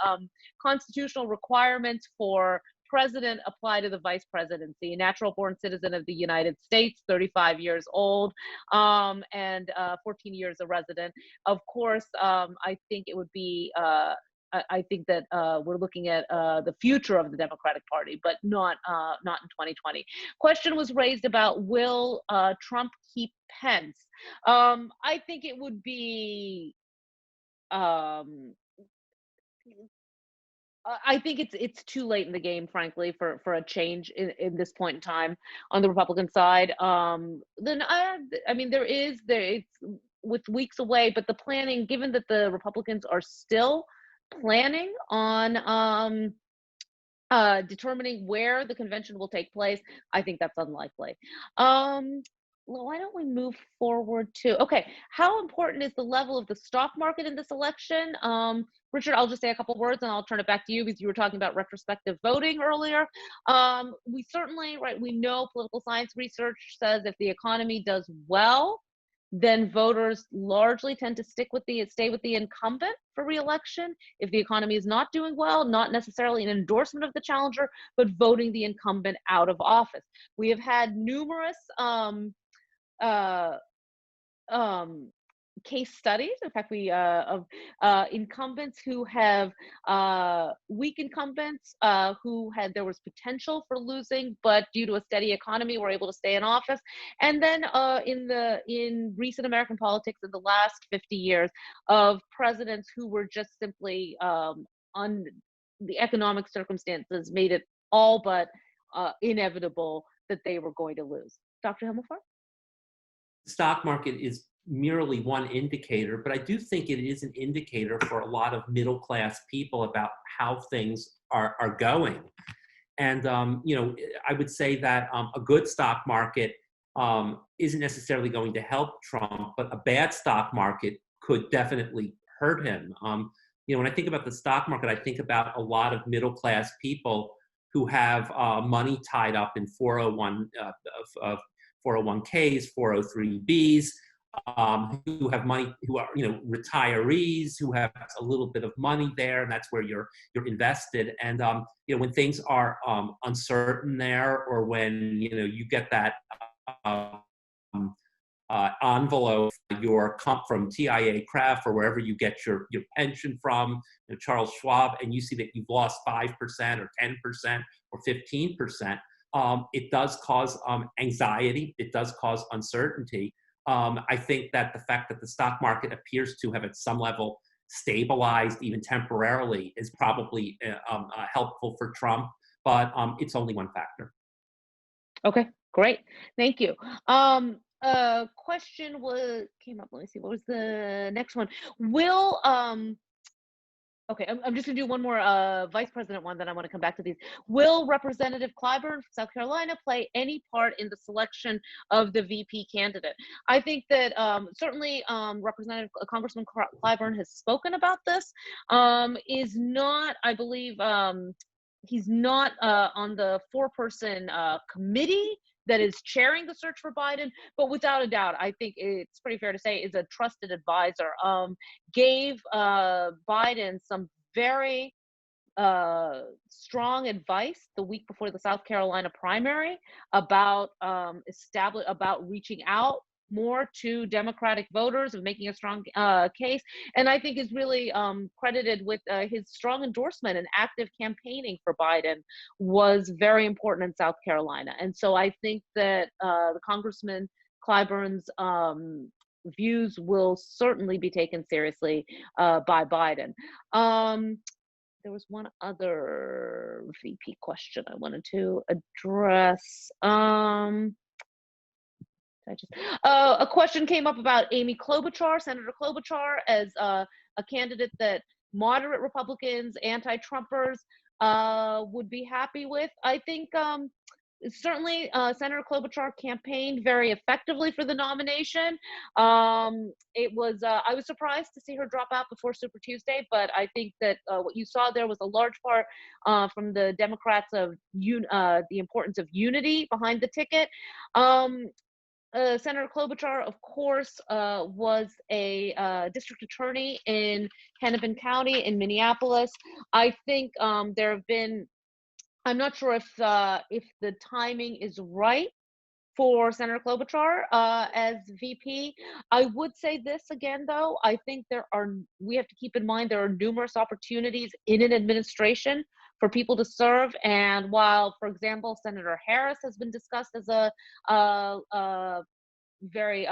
constitutional requirements for president apply to the vice presidency. Natural born citizen of the United States, 35 years old, and 14 years a resident. Of course, I think it would be I think that we're looking at the future of the Democratic Party, but not in 2020. Question was raised about, will Trump keep Pence? I think it would be. I think it's too late in the game, frankly, for a change in this point in time on the Republican side. Then I mean, it's with weeks away, but the planning, given that the Republicans are still planning on determining where the convention will take place, I think that's unlikely. Well, why don't we move forward to, okay, how important is the level of the stock market in this election? Richard, I'll just say a couple words and I'll turn it back to you, because you were talking about retrospective voting earlier. We certainly, right, we know political science research says if the economy does well, then voters largely tend to stay with the incumbent for re-election. If the economy is not doing well, not necessarily an endorsement of the challenger, but voting the incumbent out of office. We have had numerous case studies, in fact, of incumbents who have weak incumbents who there was potential for losing, but due to a steady economy were able to stay in office. And then in recent American politics in the last 50 years, of presidents who were just simply on the economic circumstances made it all but inevitable that they were going to lose. Dr. Himelfarb? The stock market is merely one indicator, but I do think it is an indicator for a lot of middle class people about how things are going. And I would say that a good stock market isn't necessarily going to help Trump, but a bad stock market could definitely hurt him. When I think about the stock market, I think about a lot of middle class people who have money tied up in 401ks, 403bs, who have money, who are retirees, who have a little bit of money there, and that's where you're invested. And when things are uncertain there, or when you get that envelope from TIA Craft or wherever you get your pension from, Charles Schwab, and you see that you've lost 5% or 10% or 15%. It does cause anxiety. It does cause uncertainty. I think that the fact that the stock market appears to have at some level stabilized, even temporarily, is probably helpful for Trump, but it's only one factor. Okay, great. Thank you. Question came up. Let me see. What was the next one? Will Okay, I'm just gonna do one more vice president one, then I want to come back to these. Will Representative Clyburn from South Carolina play any part in the selection of the VP candidate? I think that certainly Representative Congressman Clyburn has spoken about this. Is not, I believe, he's not on the four-person committee that is chairing the search for Biden, but without a doubt, I think it's pretty fair to say is a trusted advisor. Gave Biden some very strong advice the week before the South Carolina primary about about reaching out more to Democratic voters, of making a strong case, and I think is really credited with his strong endorsement and active campaigning for Biden was very important in South Carolina. And so I think that the Congressman Clyburn's views will certainly be taken seriously by Biden. There was one other VP question I wanted to address. A question came up about Amy Klobuchar, Senator Klobuchar, as a candidate that moderate Republicans, anti-Trumpers would be happy with. I think certainly Senator Klobuchar campaigned very effectively for the nomination. It was I was surprised to see her drop out before Super Tuesday, but I think that what you saw there was a large part from the Democrats of the importance of unity behind the ticket. Senator Klobuchar, of course, was a district attorney in Hennepin County in Minneapolis. I think there have been, I'm not sure if the timing is right for Senator Klobuchar as VP. I would say this again, though. I think we have to keep in mind there are numerous opportunities in an administration for people to serve. And while, for example, Senator Harris has been discussed as a very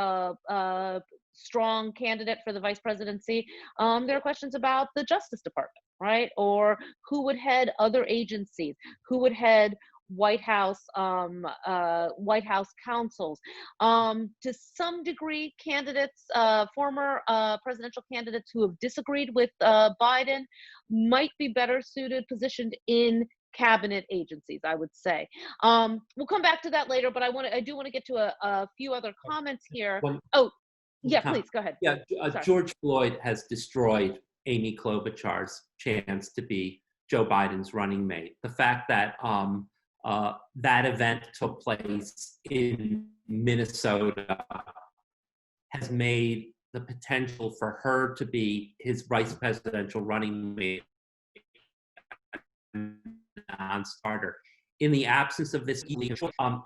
strong candidate for the vice presidency, there are questions about the Justice Department, right? Or who would head other agencies, who would head White House councils. To some degree, candidates, former presidential candidates who have disagreed with Biden might be better suited, positioned in cabinet agencies, I would say. We'll come back to that later, but I do want to get to a few other comments here. Yeah, please go ahead. Yeah, George Floyd has destroyed Amy Klobuchar's chance to be Joe Biden's running mate. The fact that that event took place in Minnesota has made the potential for her to be his vice presidential running mate non-starter. In the absence of this,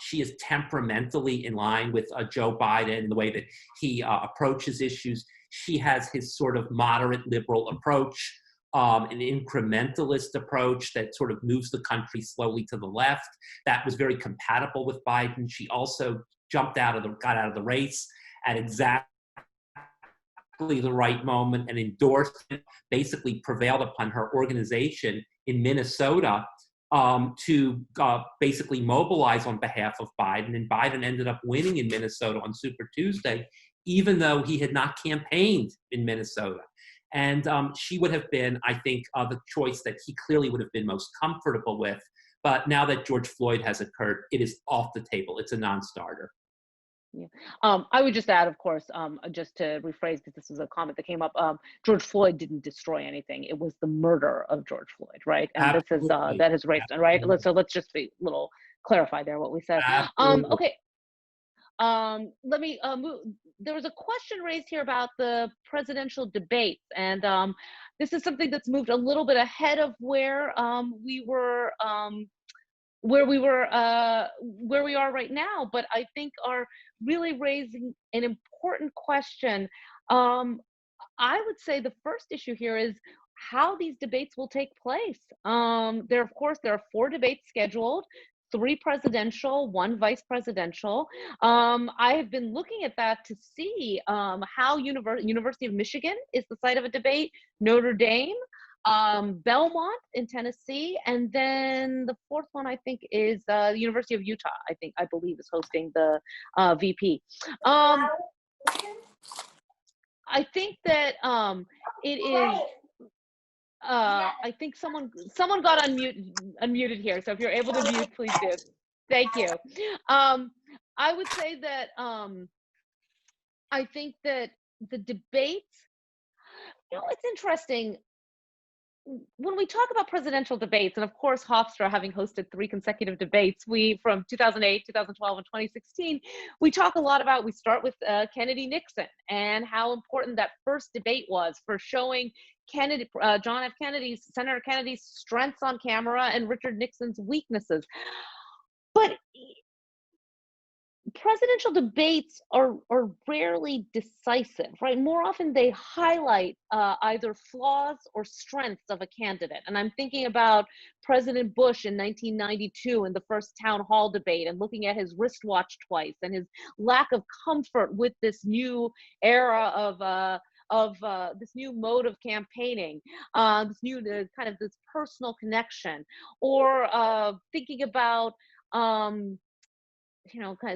she is temperamentally in line with Joe Biden in the way that he approaches issues. She has his sort of moderate liberal approach, an incrementalist approach that sort of moves the country slowly to the left. That was very compatible with Biden. She also got out of the race at exactly the right moment and endorsed it, basically prevailed upon her organization in Minnesota to basically mobilize on behalf of Biden. And Biden ended up winning in Minnesota on Super Tuesday, even though he had not campaigned in Minnesota. And she would have been, I think, the choice that he clearly would have been most comfortable with. But now that George Floyd has occurred, it is off the table. It's a non-starter. Yeah. I would just add, of course, just to rephrase, because this was a comment that came up, George Floyd didn't destroy anything. It was the murder of George Floyd, right? And Absolutely. This is that has raised, right? So let's just be a little clarify there what we said. Okay. Let me move. There was a question raised here about the presidential debates, and this is something that's moved a little bit ahead of where we were. Where we are right now, but I think are really raising an important question. I would say the first issue here is how these debates will take place. Of course, there are 4 debates scheduled, 3 presidential, 1 vice presidential. I have been looking at that to see how University of Michigan is the site of a debate, Notre Dame, Belmont in Tennessee, and then the 4th one I think is the University of Utah. I believe is hosting the VP. I think that it is I think someone got unmuted here. So if you're able to mute, please do. Thank you. I would say that I think that the debates, it's interesting when we talk about presidential debates, and of course, Hofstra having hosted 3 consecutive debates, we from 2008, 2012, and 2016, we talk a lot about, we start with Kennedy Nixon and how important that first debate was for showing Kennedy, John F. Kennedy's, Senator Kennedy's strengths on camera and Richard Nixon's weaknesses. But presidential debates are rarely decisive, right? More often they highlight either flaws or strengths of a candidate. And I'm thinking about President Bush in 1992 in the first town hall debate and looking at his wristwatch twice and his lack of comfort with this new era of this new mode of campaigning, this new kind of this personal connection, or thinking about kind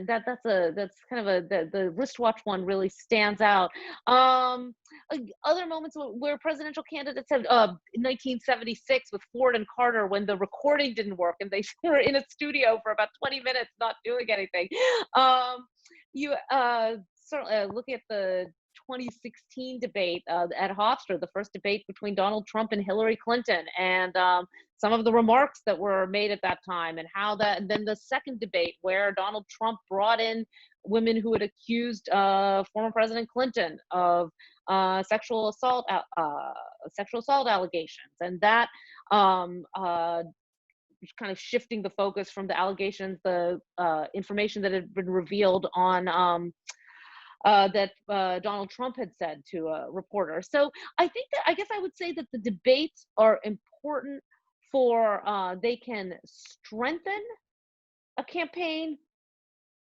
of that's kind of the wristwatch one really stands out. Other moments where presidential candidates have, in 1976 with Ford and Carter, when the recording didn't work and they were in a studio for about 20 minutes not doing anything. You certainly look at the 2016 debate at Hofstra, the first debate between Donald Trump and Hillary Clinton, and some of the remarks that were made at that time, and how that, and then the second debate where Donald Trump brought in women who had accused former President Clinton of sexual assault allegations, and that kind of shifting the focus from the allegations, the information that had been revealed on that Donald Trump had said to a reporter. So I guess I would say that the debates are important for, they can strengthen a campaign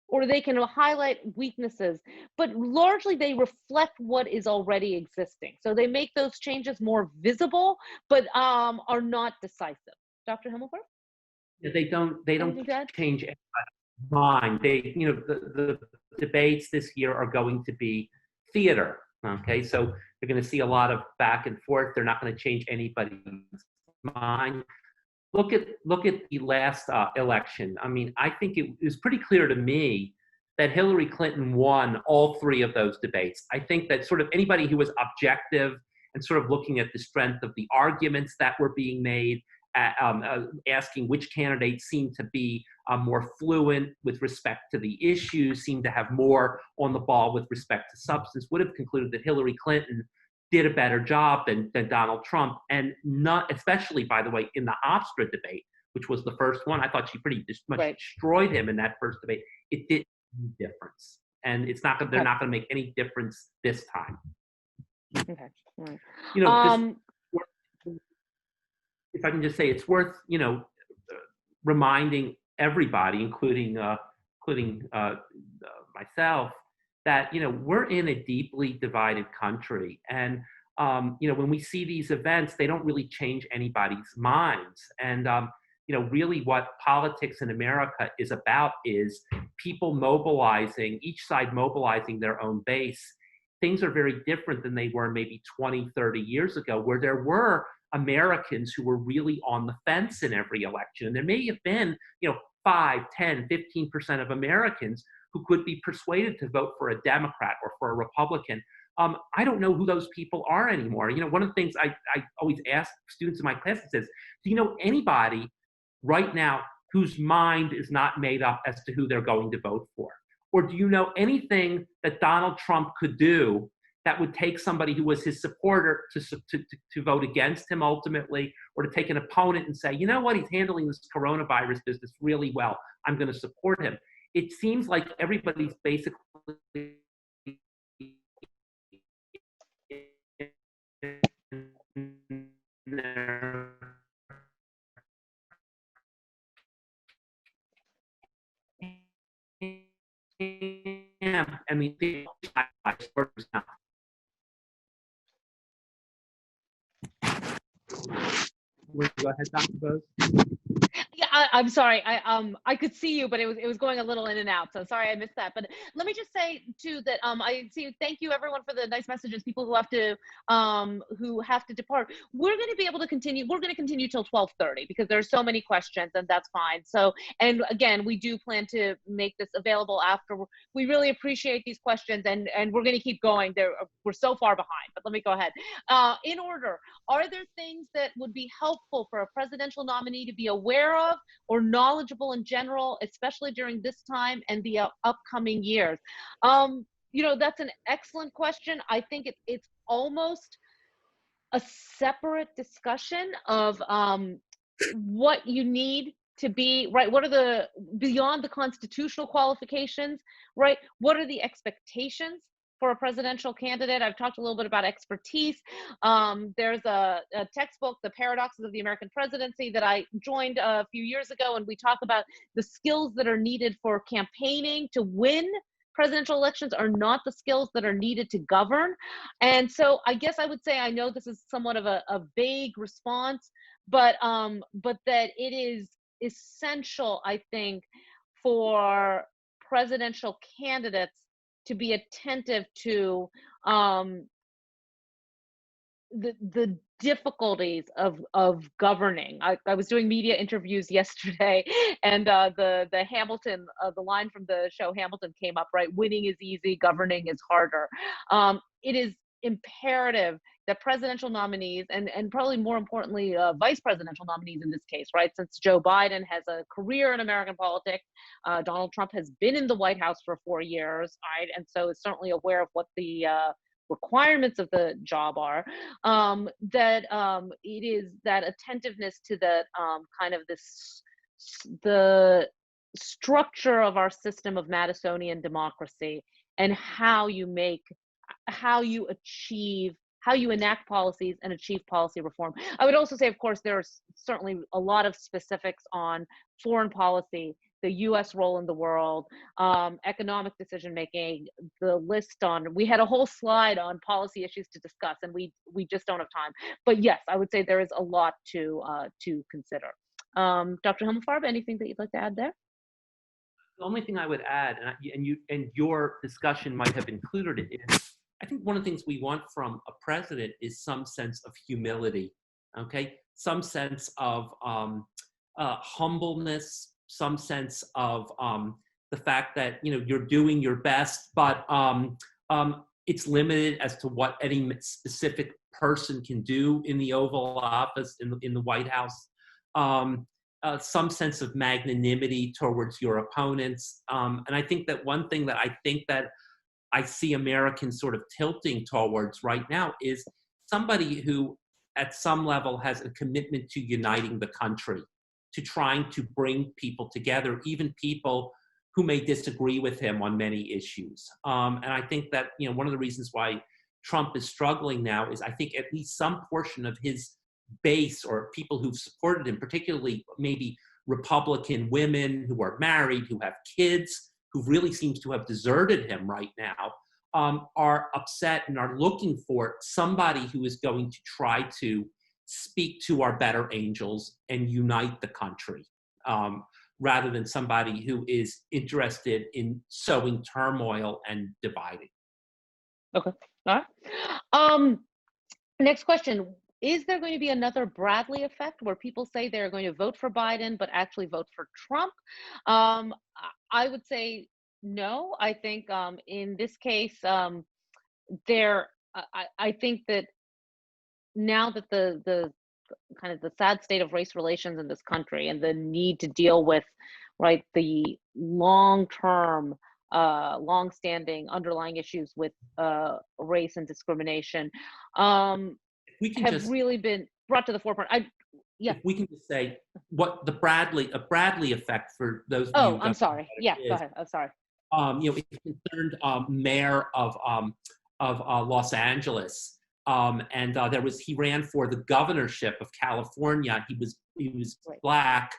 or they can highlight weaknesses, but largely they reflect what is already existing. So they make those changes more visible, but are not decisive. Dr. Himelfarb? Yeah, they don't change anybody's mind. The debates this year are going to be theater. Okay, so you're going to see a lot of back and forth. They're not going to change anybody's mind. Look at the last election. I mean, I think it was pretty clear to me that Hillary Clinton won all 3 of those debates. I think that sort of anybody who was objective and sort of looking at the strength of the arguments that were being made, asking which candidates seemed to be more fluent with respect to the issues, seemed to have more on the ball with respect to substance, would have concluded that Hillary Clinton did a better job than Donald Trump. And not, especially, by the way, in the Hofstra debate, which was the first one, I thought she pretty much destroyed him in that first debate. It didn't make any difference. And it's not, they're not going to make any difference this time. Okay. Right. If I can just say, it's worth, reminding everybody, including myself, that, we're in a deeply divided country. And, when we see these events, they don't really change anybody's minds. And, really what politics in America is about is people mobilizing, each side mobilizing their own base. Things are very different than they were maybe 20, 30 years ago, where there were Americans who were really on the fence in every election. And there may have been, 5, 10, 15% of Americans who could be persuaded to vote for a Democrat or for a Republican. I don't know who those people are anymore. One of the things I always ask students in my classes is, do you know anybody right now whose mind is not made up as to who they're going to vote for? Or do you know anything that Donald Trump could do that would take somebody who was his supporter to vote against him ultimately, or to take an opponent and say, you know what, he's handling this coronavirus business really well, I'm going to support him? It seems like everybody's basically I mean, go ahead, Dr. Bose. Yeah, I'm sorry. I could see you, but it was going a little in and out. So sorry I missed that. But let me just say too that I see. Thank you everyone for the nice messages. People who have to depart. We're going to be able to continue. We're going to continue till 12:30 because there's so many questions, and that's fine. So, and again, we do plan to make this available after. We really appreciate these questions, and we're going to keep going. We're so far behind. But let me go ahead. In order, are there things that would be helpful for a presidential nominee to be aware of or knowledgeable in general, especially during this time and the upcoming years? That's an excellent question. I think it's almost a separate discussion of what you need to be, right? What are the, beyond the constitutional qualifications, right? What are the expectations for a presidential candidate? I've talked a little bit about expertise. There's a textbook, The Paradoxes of the American Presidency, that I joined a few years ago, and we talk about the skills that are needed for campaigning to win presidential elections are not the skills that are needed to govern. And so I guess I would say, I know this is somewhat of a vague response, but that it is essential, I think, for presidential candidates to be attentive to the difficulties of governing. I was doing media interviews yesterday, and the Hamilton, the line from the show Hamilton came up, right? Winning is easy, governing is harder. It is imperative that presidential nominees, and probably more importantly, vice presidential nominees in this case, right? Since Joe Biden has a career in American politics, Donald Trump has been in the White House for 4 years, right? And so is certainly aware of what the requirements of the job are, it is that attentiveness to the kind of the structure of our system of Madisonian democracy, and how you achieve, how you enact policies and achieve policy reform. I would also say, of course, there's certainly a lot of specifics on foreign policy, the US role in the world, economic decision making, the list on, we had a whole slide on policy issues to discuss, and we just don't have time. But yes, I would say there is a lot to consider. Dr. Himelfarb, anything that you'd like to add there? The only thing I would add, and your discussion might have included it, is I think one of the things we want from a president is some sense of humility, okay? Some sense of humbleness, some sense of the fact that you're doing your best, but it's limited as to what any specific person can do in the Oval Office, in the White House. Some sense of magnanimity towards your opponents, and I think that one thing that I see Americans sort of tilting towards right now is somebody who, at some level, has a commitment to uniting the country, to trying to bring people together, even people who may disagree with him on many issues. And I think that one of the reasons why Trump is struggling now is I think at least some portion of his base, or people who've supported him, particularly maybe Republican women who are married, who have kids, who really seems to have deserted him right now, are upset and are looking for somebody who is going to try to speak to our better angels and unite the country, rather than somebody who is interested in sowing turmoil and dividing. Okay, all right. Next question. Is there going to be another Bradley effect where people say they're going to vote for Biden but actually vote for Trump? I would say no. I think in this case, I think that now that the kind of the sad state of race relations in this country, and the need to deal with, right, the long-term, long-standing underlying issues with race and discrimination, really been brought to the forefront. If we can just say what the Bradley effect, for those of you. Oh, I'm sorry. Yeah, go ahead. I'm sorry. It concerned mayor of Los Angeles, and he ran for the governorship of California. He was right. Black,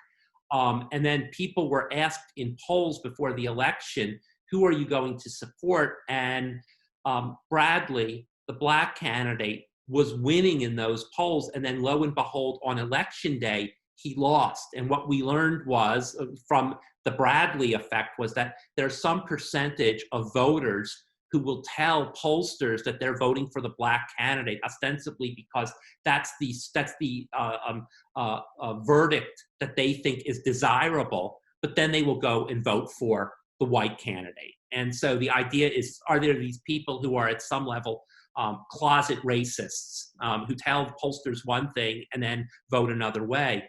and then people were asked in polls before the election, who are you going to support? And Bradley, the black candidate, was winning in those polls, and then lo and behold, on election day, he lost. And what we learned was from the Bradley effect was that there's some percentage of voters who will tell pollsters that they're voting for the black candidate, ostensibly because that's the verdict that they think is desirable, but then they will go and vote for the white candidate. And so the idea is, are there these people who are at some level closet racists who tell pollsters one thing and then vote another way?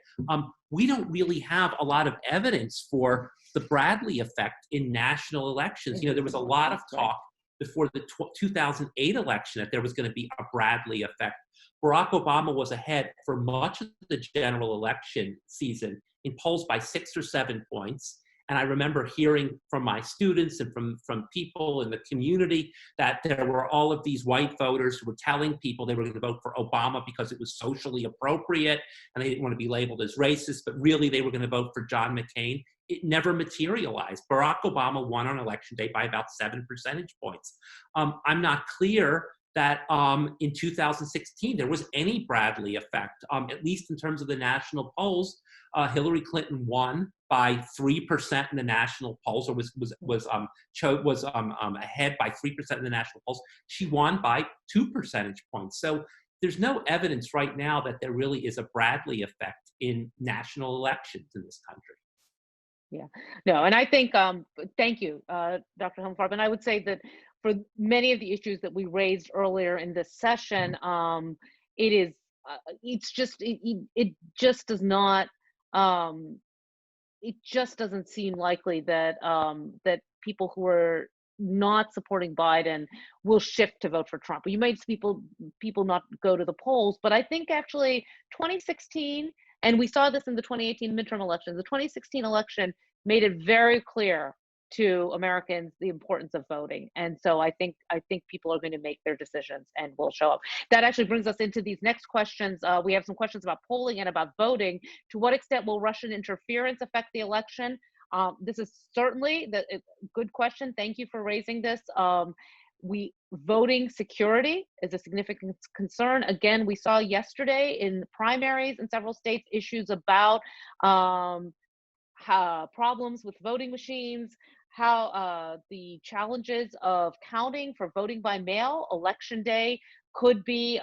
We don't really have a lot of evidence for the Bradley effect in national elections. There was a lot of talk before the 2008 election that there was going to be a Bradley effect. Barack Obama was ahead for much of the general election season in polls by 6 or 7 points. And I remember hearing from my students and from people in the community that there were all of these white voters who were telling people they were going to vote for Obama because it was socially appropriate and they didn't want to be labeled as racist, but really they were going to vote for John McCain. It never materialized. Barack Obama won on election day by about 7 percentage points. I'm not clear that in 2016 there was any Bradley effect, at least in terms of the national polls. Hillary Clinton won by 3% in the national polls, or was ahead by 3% in the national polls. She won by 2 percentage points. So there's no evidence right now that there really is a Bradley effect in national elections in this country. Yeah, no, and I think, thank you, Dr. Himelfarb. And I would say that for many of the issues that we raised earlier in this session, it's just, it just does not, it just doesn't seem likely that that people who are not supporting Biden will shift to vote for Trump. You might see people not go to the polls, but I think actually 2016, and we saw this in the 2018 midterm elections, the 2016 election made it very clear to Americans the importance of voting. And so I think people are going to make their decisions and will show up. That actually brings us into these next questions. We have some questions about polling and about voting. To what extent will Russian interference affect the election? This is certainly a good question. Thank you for raising this. Voting security is a significant concern. Again, we saw yesterday in primaries in several states issues about problems with voting machines, how the challenges of counting for voting by mail election day could be,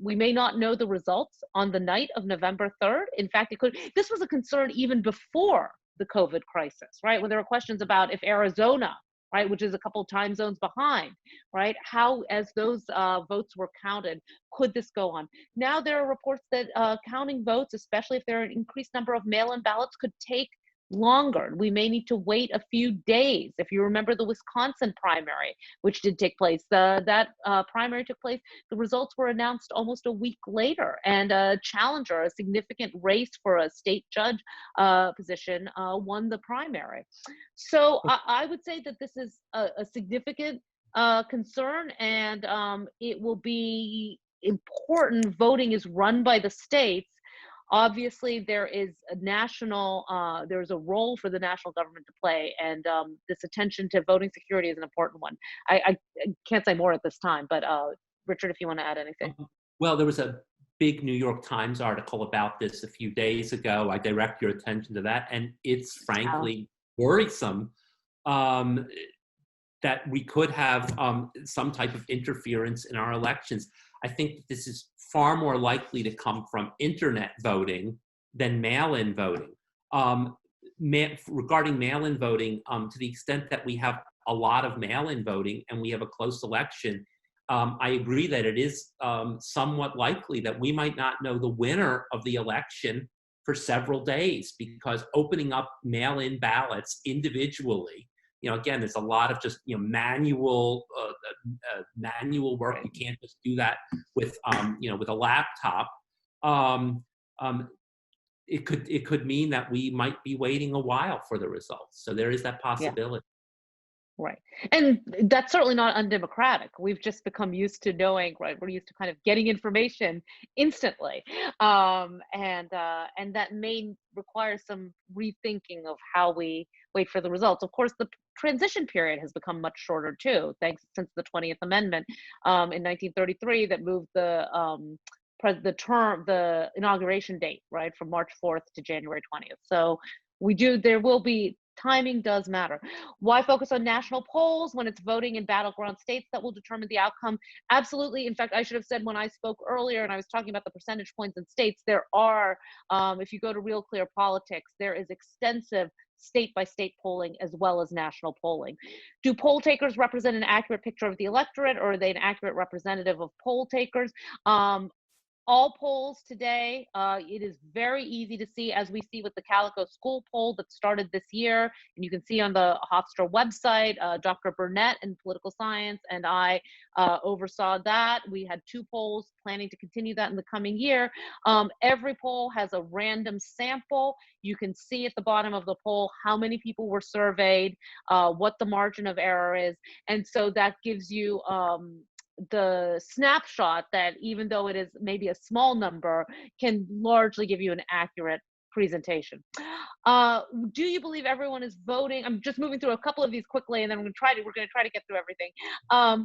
we may not know the results on the night of November 3rd. In fact, this was a concern even before the COVID crisis, right? When there were questions about if Arizona, right, which is a couple of time zones behind, right, how, as those votes were counted, could this go on? Now there are reports that counting votes, especially if there are an increased number of mail-in ballots, could take longer. We may need to wait a few days. If you remember the Wisconsin primary, which did take place, that primary took place, the results were announced almost a week later, and a challenger, a significant race for a state judge position, won the primary. So I would say that this is a significant concern, and it will be important. Voting is run by the states. Obviously, there is a there's a role for the national government to play, and this attention to voting security is an important one. I can't say more at this time, but Richard, if you want to add anything. Well, there was a big New York Times article about this a few days ago. I direct your attention to that, and it's frankly worrisome that we could have some type of interference in our elections. I think this is far more likely to come from internet voting than mail-in voting. Regarding mail-in voting, to the extent that we have a lot of mail-in voting and we have a close election, I agree that it is somewhat likely that we might not know the winner of the election for several days, because opening up mail-in ballots individually, again, there's a lot of just manual work. You can't just do that with with a laptop. It could mean that we might be waiting a while for the results. So there is that possibility. Right. And that's certainly not undemocratic. We've just become used to knowing, right? We're used to kind of getting information instantly. And that may require some rethinking of how we wait for the results. Of course, the transition period has become much shorter too, since the 20th Amendment in 1933 that moved the the inauguration date, right, from March 4th to January 20th. So there will be, timing does matter. Why focus on national polls when it's voting in battleground states that will determine the outcome? Absolutely. In fact, I should have said when I spoke earlier and I was talking about the percentage points in states, there are, if you go to Real Clear Politics, there is extensive state by state polling as well as national polling. Do poll takers represent an accurate picture of the electorate, or are they an accurate representative of poll takers? All polls today, it is very easy to see, as we see with the Calico School poll that started this year, and you can see on the Hofstra website, Dr. Burnett in political science and I oversaw that. We had 2 polls, planning to continue that in the coming year. Every poll has a random sample. You can see at the bottom of the poll how many people were surveyed, what the margin of error is, and so that gives you the snapshot that, even though it is maybe a small number, can largely give you an accurate presentation. Do you believe everyone is voting? I'm just moving through a couple of these quickly, and then we're going to try to get through everything.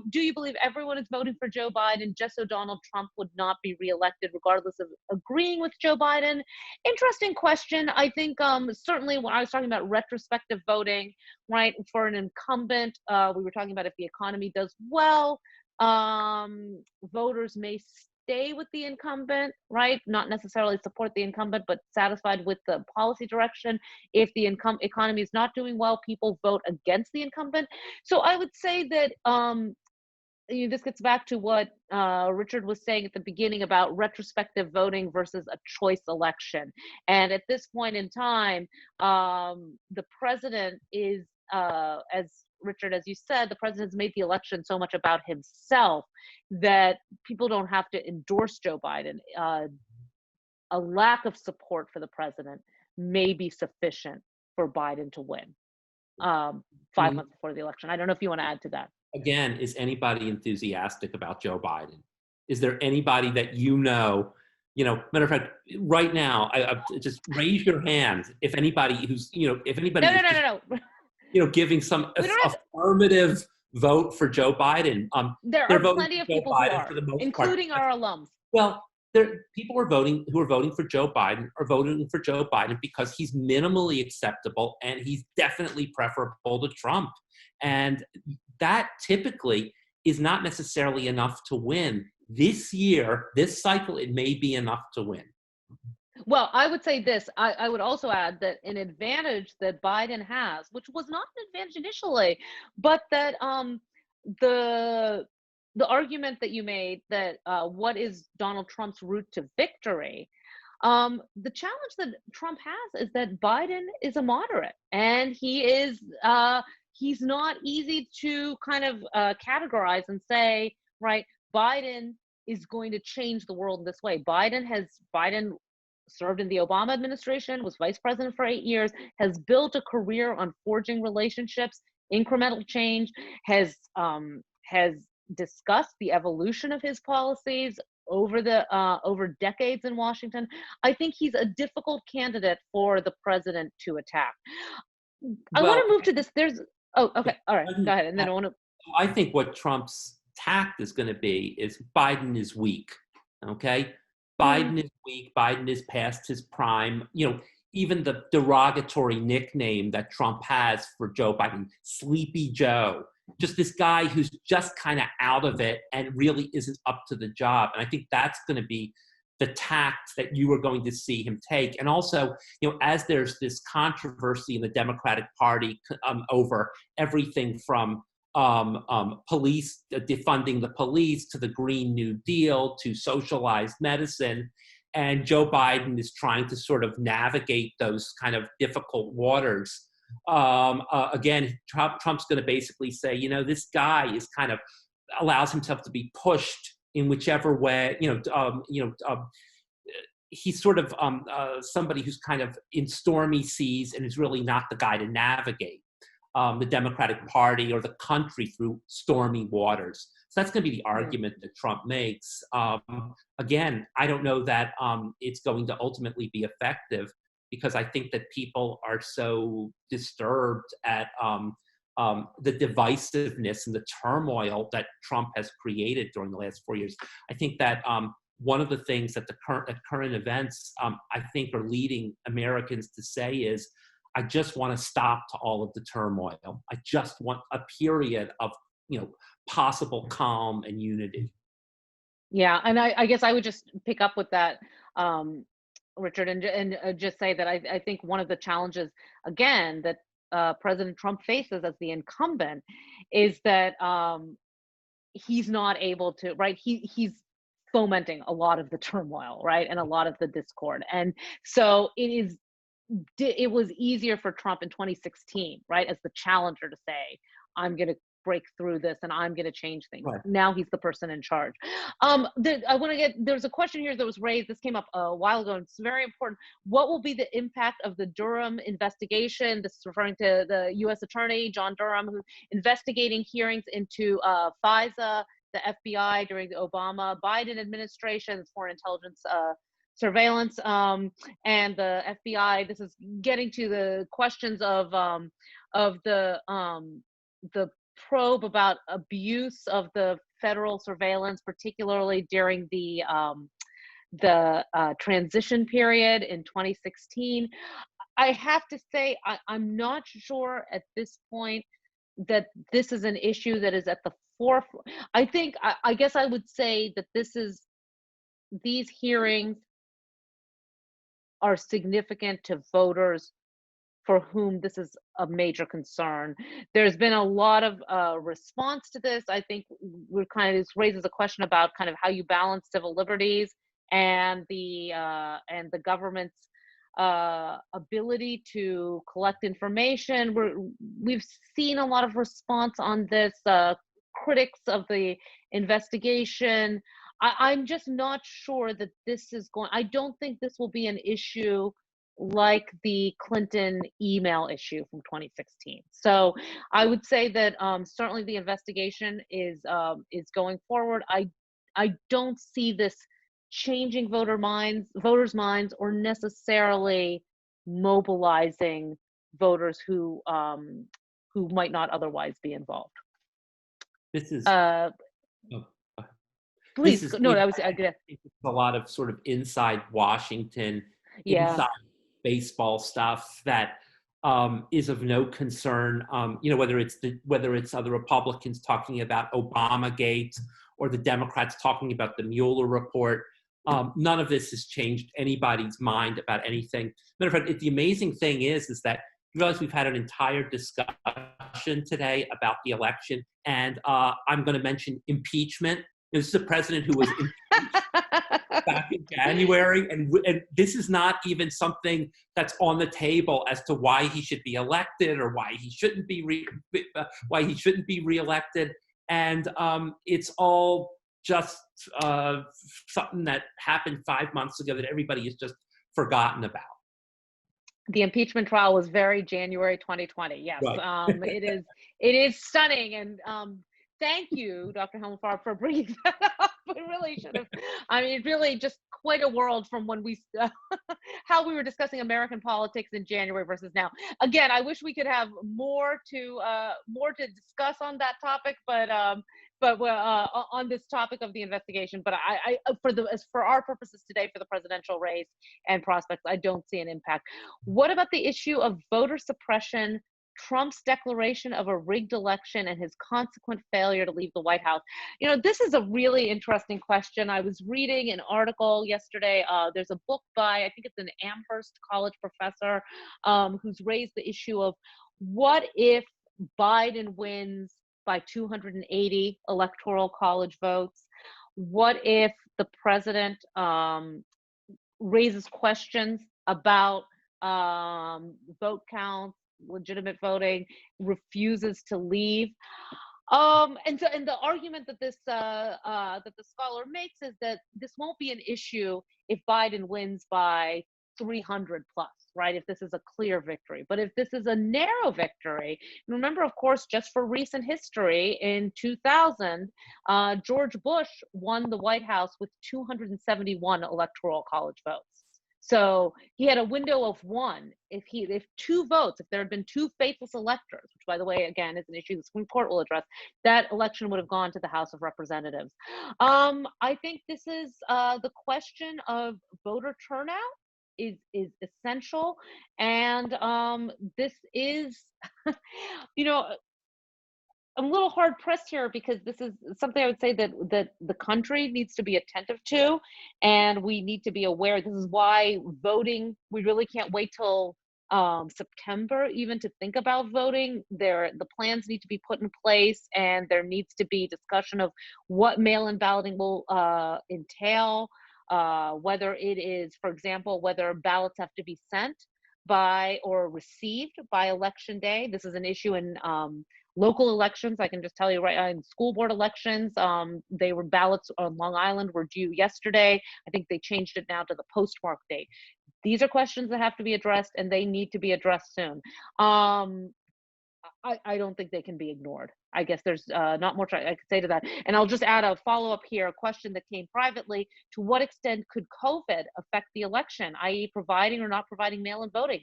Do you believe everyone is voting for Joe Biden just so Donald Trump would not be reelected, regardless of agreeing with Joe Biden? Interesting question. I think certainly when I was talking about retrospective voting, right, for an incumbent, we were talking about if the economy does well, voters may stay with the incumbent, right? Not necessarily support the incumbent, but satisfied with the policy direction. If the economy is not doing well, people vote against the incumbent. So I would say that this gets back to what Richard was saying at the beginning about retrospective voting versus a choice election. And at this point in time, the president is, as Richard, as you said, the president's made the election so much about himself that people don't have to endorse Joe Biden. A lack of support for the president may be sufficient for Biden to win 5 months before the election. I don't know if you want to add to that. Again, is anybody enthusiastic about Joe Biden? Is there anybody that matter of fact, right now, I just raise your hand if anybody who's, if anybody No. Giving some affirmative vote for Joe Biden. There are plenty of people who are, including our alums. Well, people who are voting for Joe Biden are voting for Joe Biden because he's minimally acceptable and he's definitely preferable to Trump. And that typically is not necessarily enough to win. This year, this cycle, it may be enough to win. Well, I would say this. I would also add that an advantage that Biden has, which was not an advantage initially, but that the argument that you made that what is Donald Trump's route to victory, the challenge that Trump has is that Biden is a moderate, and he's not easy to kind of categorize and say, right, Biden is going to change the world in this way. Biden served in the Obama administration, was vice president for 8 years, has built a career on forging relationships, incremental change, has discussed the evolution of his policies over decades in Washington. I think he's a difficult candidate for the president to attack. I want to move to this. Okay, all right, go ahead, and then I think what Trump's tact is going to be is Biden is weak. Okay. Biden is weak. Biden is past his prime. Even the derogatory nickname that Trump has for Joe Biden, Sleepy Joe, just this guy who's just kind of out of it and really isn't up to the job. And I think that's going to be the tact that you are going to see him take. And also, as there's this controversy in the Democratic Party over everything from police, defunding the police, to the Green New Deal, to socialized medicine. And Joe Biden is trying to sort of navigate those kind of difficult waters. Again, Trump's going to basically say, this guy is kind of allows himself to be pushed in whichever way, he's sort of somebody who's kind of in stormy seas and is really not the guy to navigate the Democratic Party or the country through stormy waters. So that's going to be the argument that Trump makes. Again, I don't know that it's going to ultimately be effective, because I think that people are so disturbed at the divisiveness and the turmoil that Trump has created during the last 4 years. I think that one of the things that current events, I think, are leading Americans to say is, I just want to stop to all of the turmoil. I just want a period of, possible calm and unity. Yeah, and I guess I would just pick up with that, Richard, and just say that I think one of the challenges, again, that President Trump faces as the incumbent is that he's not able to, right? He's fomenting a lot of the turmoil, right, and a lot of the discord, and so it was easier for Trump in 2016, right, as the challenger to say, I'm going to break through this and I'm going to change things. Right. Now he's the person in charge. There's a question here that was raised. This came up a while ago, and it's very important. What will be the impact of the Durham investigation? This is referring to the U.S. Attorney, John Durham, who's investigating hearings into FISA, the FBI during the Obama-Biden administration, foreign intelligence surveillance, and the FBI. This is getting to the questions of the probe about abuse of the federal surveillance, particularly during the transition period in 2016. I have to say, I'm not sure at this point that this is an issue that is at the forefront. I guess I would say that these hearings are significant to voters for whom this is a major concern. There's been a lot of response to this. I think this raises a question about kind of how you balance civil liberties and the government's ability to collect information. We've seen a lot of response on this. Critics of the investigation. I'm just not sure that I don't think this will be an issue like the Clinton email issue from 2016. So I would say that certainly the investigation is going forward. I don't see this changing voters' minds, or necessarily mobilizing voters who might not otherwise be involved. This is. Please, this is, no, I think it's a lot of sort of inside Washington, inside baseball stuff that is of no concern. Whether it's the Republicans talking about Obamagate or the Democrats talking about the Mueller report. None of this has changed anybody's mind about anything. Matter of fact, the amazing thing is that you realize we've had an entire discussion today about the election, and I'm going to mention impeachment. This is a president who was impeached back in January, and this is not even something that's on the table as to why he should be elected or why he shouldn't be reelected. And it's all just something that happened 5 months ago that everybody has just forgotten about. The impeachment trial was very January 2020. Yes, right. It is stunning, and thank you, Dr. Himelfarb, for bringing that up. It really should have. I mean, really, just quite a world from when how we were discussing American politics in January versus now. Again, I wish we could have more to discuss on that topic, but on this topic of the investigation. But for our purposes today, for the presidential race and prospects, I don't see an impact. What about the issue of voter suppression, Trump's declaration of a rigged election, and his consequent failure to leave the White House? This is a really interesting question. I was reading an article yesterday. There's a book by, I think it's an Amherst College professor, who's raised the issue of what if Biden wins by 280 electoral college votes? What if the president raises questions about vote counts, legitimate voting, refuses to leave? And the argument that that the scholar makes is that this won't be an issue if Biden wins by 300 plus, right? If this is a clear victory. But if this is a narrow victory, remember, of course, just for recent history, in 2000, George Bush won the White House with 271 electoral college votes. So he had a window of one. If two votes, if there had been two faithless electors, which by the way, again, is an issue the Supreme Court will address, that election would have gone to the House of Representatives. I think this is the question of voter turnout is essential, and this is, you know, I'm a little hard pressed here because this is something I would say that the country needs to be attentive to, and we need to be aware. This is why voting. We really can't wait till September even to think about voting. The plans need to be put in place, and there needs to be discussion of what mail-in balloting will entail. Whether it is, for example, whether ballots have to be sent by or received by election day. This is an issue in local elections. I can just tell you right in school board elections, they were ballots on Long Island were due yesterday. I think they changed it now to the postmark date. These are questions that have to be addressed, and they need to be addressed soon. I don't think they can be ignored. I guess there's not much I could say to that. And I'll just add a follow-up here, a question that came privately. To what extent could COVID affect the election, i.e. providing or not providing mail-in voting?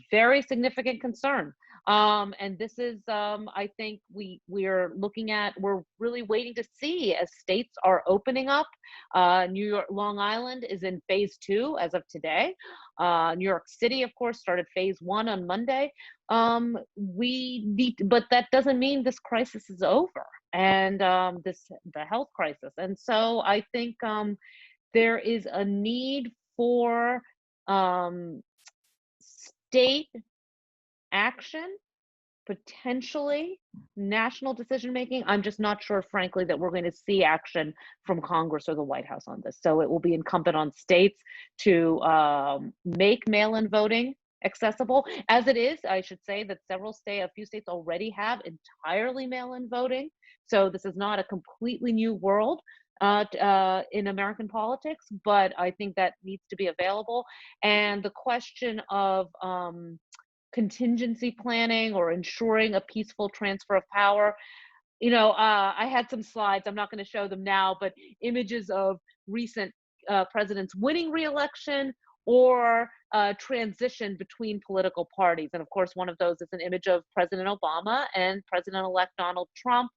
Very significant concern. And this is, I think we're looking at, we're really waiting to see as states are opening up. New York, Long Island is in phase 2 as of today. New York City, of course, started phase 1 on Monday. We need, but that doesn't mean this crisis is over, and the health crisis. And so I think there is a need for state action, potentially national decision making. I'm just not sure, frankly, that we're going to see action from Congress or the White House on this. So it will be incumbent on states to make mail-in voting accessible. As it is, I should say that a few states already have entirely mail-in voting. So this is not a completely new world in American politics, but I think that needs to be available. And the question of contingency planning or ensuring a peaceful transfer of power. I had some slides, I'm not going to show them now, but images of recent presidents winning re-election or transition between political parties. And of course, one of those is an image of President Obama and President-elect Donald Trump.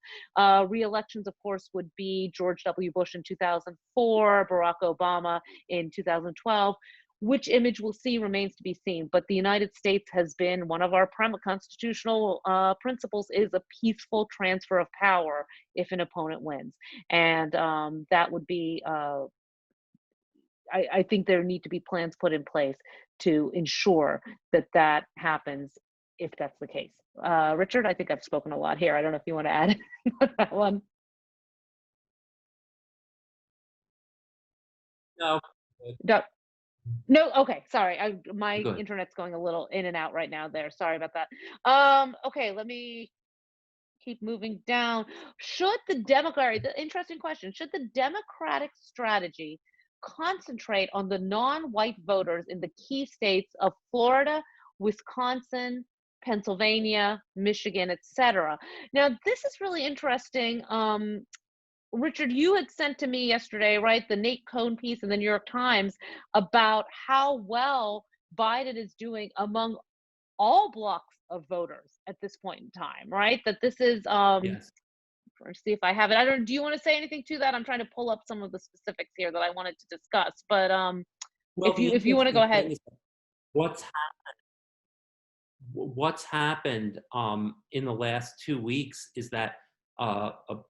Re-elections, of course, would be George W. Bush in 2004, Barack Obama in 2012. Which image we'll see remains to be seen, but the United States has been one of our constitutional principles is a peaceful transfer of power if an opponent wins, and that would be. I think there need to be plans put in place to ensure that happens if that's the case. Richard, I think I've spoken a lot here. I don't know if you want to add that one. No. No, okay, sorry. My Good. internet's going a little in and out right now there. Sorry about that. Okay, let me keep moving down. Interesting question, should the Democratic strategy concentrate on the non-white voters in the key states of Florida, Wisconsin, Pennsylvania, Michigan, etc.? Now, this is really interesting. Richard, you had sent to me yesterday, right, the Nate Cohn piece in the New York Times about how well Biden is doing among all blocks of voters at this point in time, right? That this is, Yes. let's see if I have it. Do you want to say anything to that? I'm trying to pull up some of the specifics here that I wanted to discuss, but Well, if you want to go interesting thing ahead. is what's what's happened in the last 2 weeks is that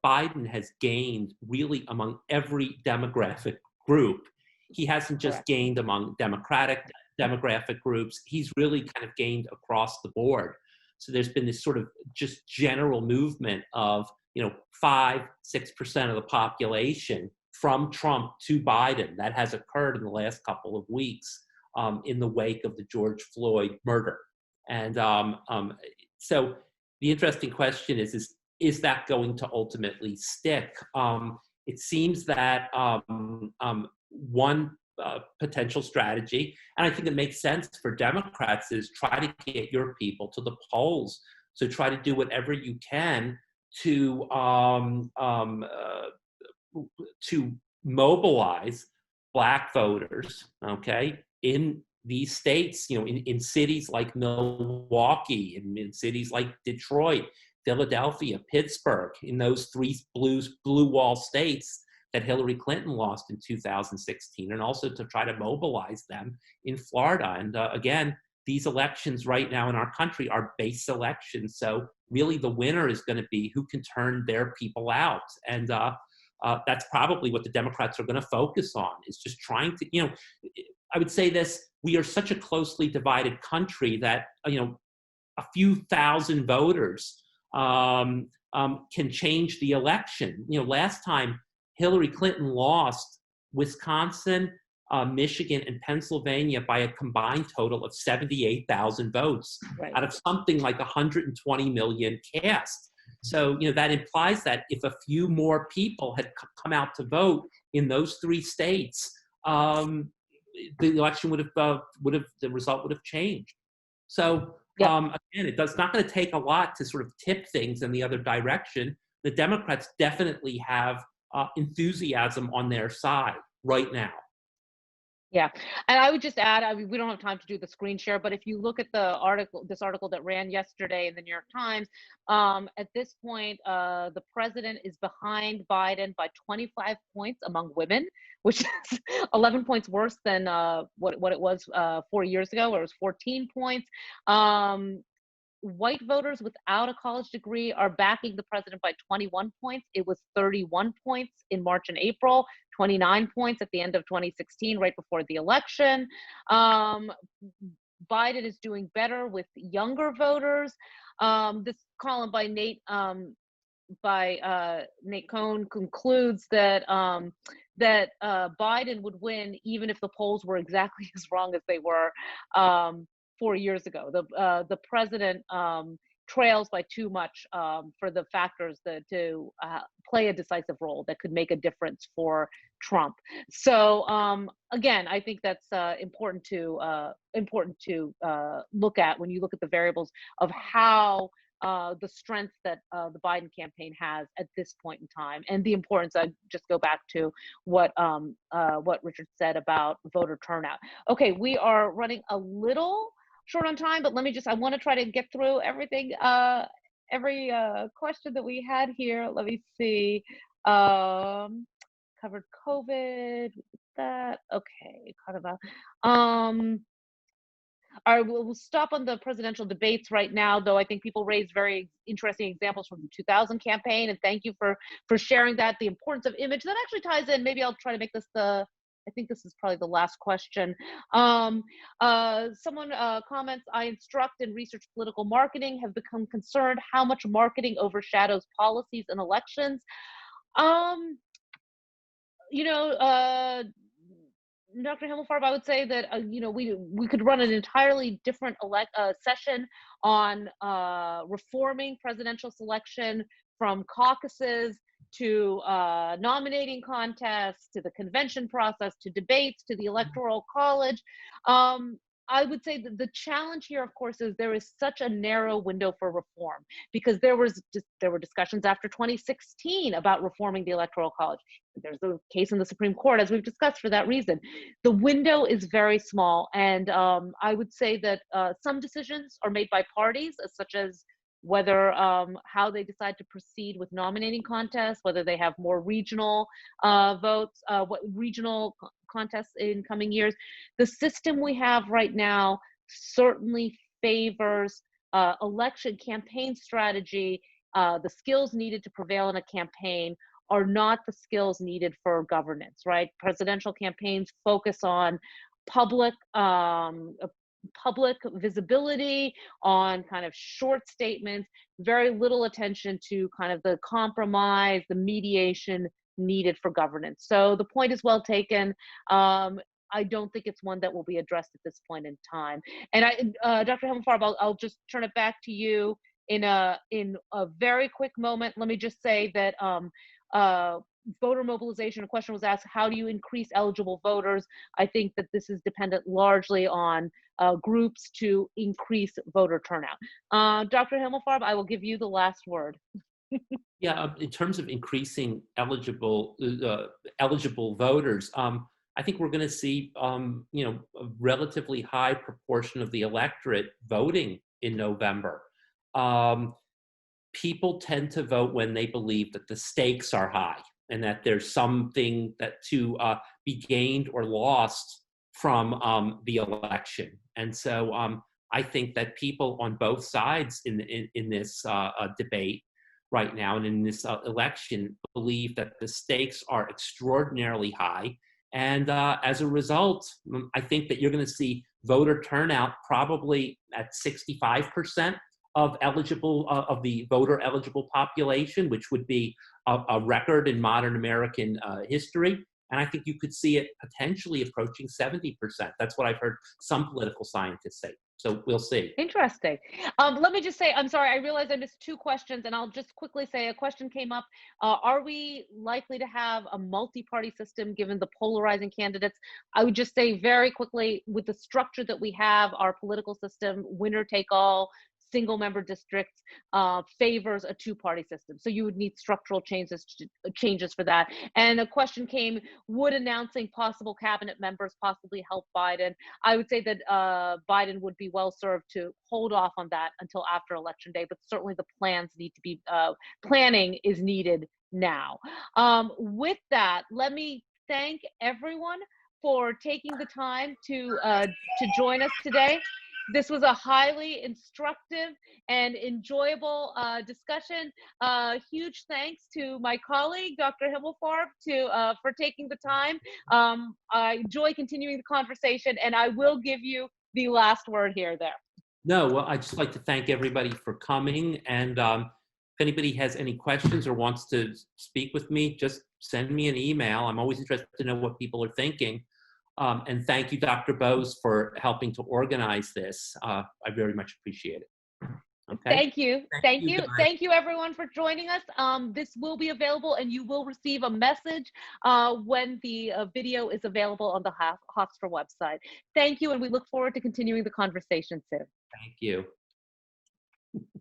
Biden has gained really among every demographic group. He hasn't just Correct. gained among Democratic demographic groups. He's really kind of gained across the board. So there's been this sort of just general movement of 5-6% of the population from Trump to Biden that has occurred in the last couple of weeks in the wake of the George Floyd murder. And so the interesting question is that going to ultimately stick? It seems that one potential strategy, and I think it makes sense for Democrats, is try to get your people to the polls. So try to do whatever you can to mobilize Black voters, okay, in these states, in cities like Milwaukee, in cities like Detroit, Philadelphia, Pittsburgh, in those three blue wall states that Hillary Clinton lost in 2016, and also to try to mobilize them in Florida. And again, these elections right now in our country are base elections. So really the winner is going to be who can turn their people out. And that's probably what the Democrats are going to focus on, is just trying to, I would say this, we are such a closely divided country that, a few thousand voters can change the election. Last time Hillary Clinton lost Wisconsin, Michigan, and Pennsylvania by a combined total of 78,000 votes Right. out of something like 120 million cast. So, that implies that if a few more people had come out to vote in those three states, the election the result would have changed. So, Yep. again, it's not going to take a lot to sort of tip things in the other direction. The Democrats definitely have enthusiasm on their side right now. Yeah, and I would just add, I mean, we don't have time to do the screen share, but if you look at this article that ran yesterday in the New York Times, at this point, the president is behind Biden by 25 points among women, which is 11 points worse than what it was 4 years ago, where it was 14 points. White voters without a college degree are backing the president by 21 points. It was 31 points in March and April, 29 points at the end of 2016, right before the election. Biden is doing better with younger voters. This column by Nate Cohn concludes that Biden would win even if the polls were exactly as wrong as they were 4 years ago. The president trails by too much for the factors to play a decisive role that could make a difference for Trump. So again, I think that's important to look at when you look at the variables of how the strength that the Biden campaign has at this point in time, and the importance. I just go back to what Richard said about voter turnout. Okay, we are running a little short on time, but I want to try to get through everything, every question that we had here. Let me see. Covered COVID, that. Okay, kind of all right, we'll stop on the presidential debates right now, though I think people raised very interesting examples from the 2000 campaign, and thank you for sharing that. The importance of image, that actually ties in. Maybe I'll try to make this I think this is probably the last question. Someone comments, I instruct and research political marketing, have become concerned how much marketing overshadows policies and elections. Dr. Himelfarb, I would say that we could run an entirely different session on reforming presidential selection, from caucuses to nominating contests, to the convention process, to debates, to the electoral college. I would say that the challenge here, of course, is there is such a narrow window for reform, because there were discussions after 2016 about reforming the electoral college. There's a case in the Supreme Court, as we've discussed, for that reason. The window is very small, and I would say that some decisions are made by parties, such as whether how they decide to proceed with nominating contests, whether they have more regional votes, what regional contests in coming years. The system we have right now certainly favors election campaign strategy. The skills needed to prevail in a campaign are not the skills needed for governance, right? Presidential campaigns focus on public visibility, on kind of short statements, very little attention to kind of the compromise, the mediation needed for governance. So the point is well taken. I don't think it's one that will be addressed at this point in time. And Dr. Himelfarb, I'll just turn it back to you in a very quick moment. Let me just say that voter mobilization, a question was asked, how do you increase eligible voters? I think that this is dependent largely on groups to increase voter turnout. Dr. Himelfarb, I will give you the last word. Yeah, in terms of increasing eligible voters, I think we're going to see, a relatively high proportion of the electorate voting in November. Um, People tend to vote when they believe that the stakes are high and that there's something that to be gained or lost from the election. And so I think that people on both sides in this debate right now and in this election believe that the stakes are extraordinarily high. And as a result, I think that you're going to see voter turnout probably at 65% of the voter eligible population, which would be a record in modern American history. And I think you could see it potentially approaching 70%. That's what I've heard some political scientists say. So we'll see. Interesting. Let me just say, I'm sorry, I realized I missed two questions, and I'll just quickly say a question came up. Are we likely to have a multi-party system given the polarizing candidates? I would just say very quickly, with the structure that we have, our political system, winner take all, single member districts, favors a two-party system. So you would need structural changes for that. And a question came, would announcing possible cabinet members possibly help Biden? I would say that Biden would be well served to hold off on that until after Election Day, but certainly the plans need to be, planning is needed now. With that, let me thank everyone for taking the time to join us today. This was a highly instructive and enjoyable discussion. Huge thanks to my colleague, Dr. Himelfarb, for taking the time. I enjoy continuing the conversation, and I will give you the last word here there. No, well, I'd just like to thank everybody for coming. And if anybody has any questions or wants to speak with me, just send me an email. I'm always interested to know what people are thinking. And thank you, Dr. Bose, for helping to organize this. I very much appreciate it. Okay. Thank you. Thank you. guys. Thank you, everyone, for joining us. This will be available, and you will receive a message when the video is available on the Hofstra website. Thank you, and we look forward to continuing the conversation soon. Thank you.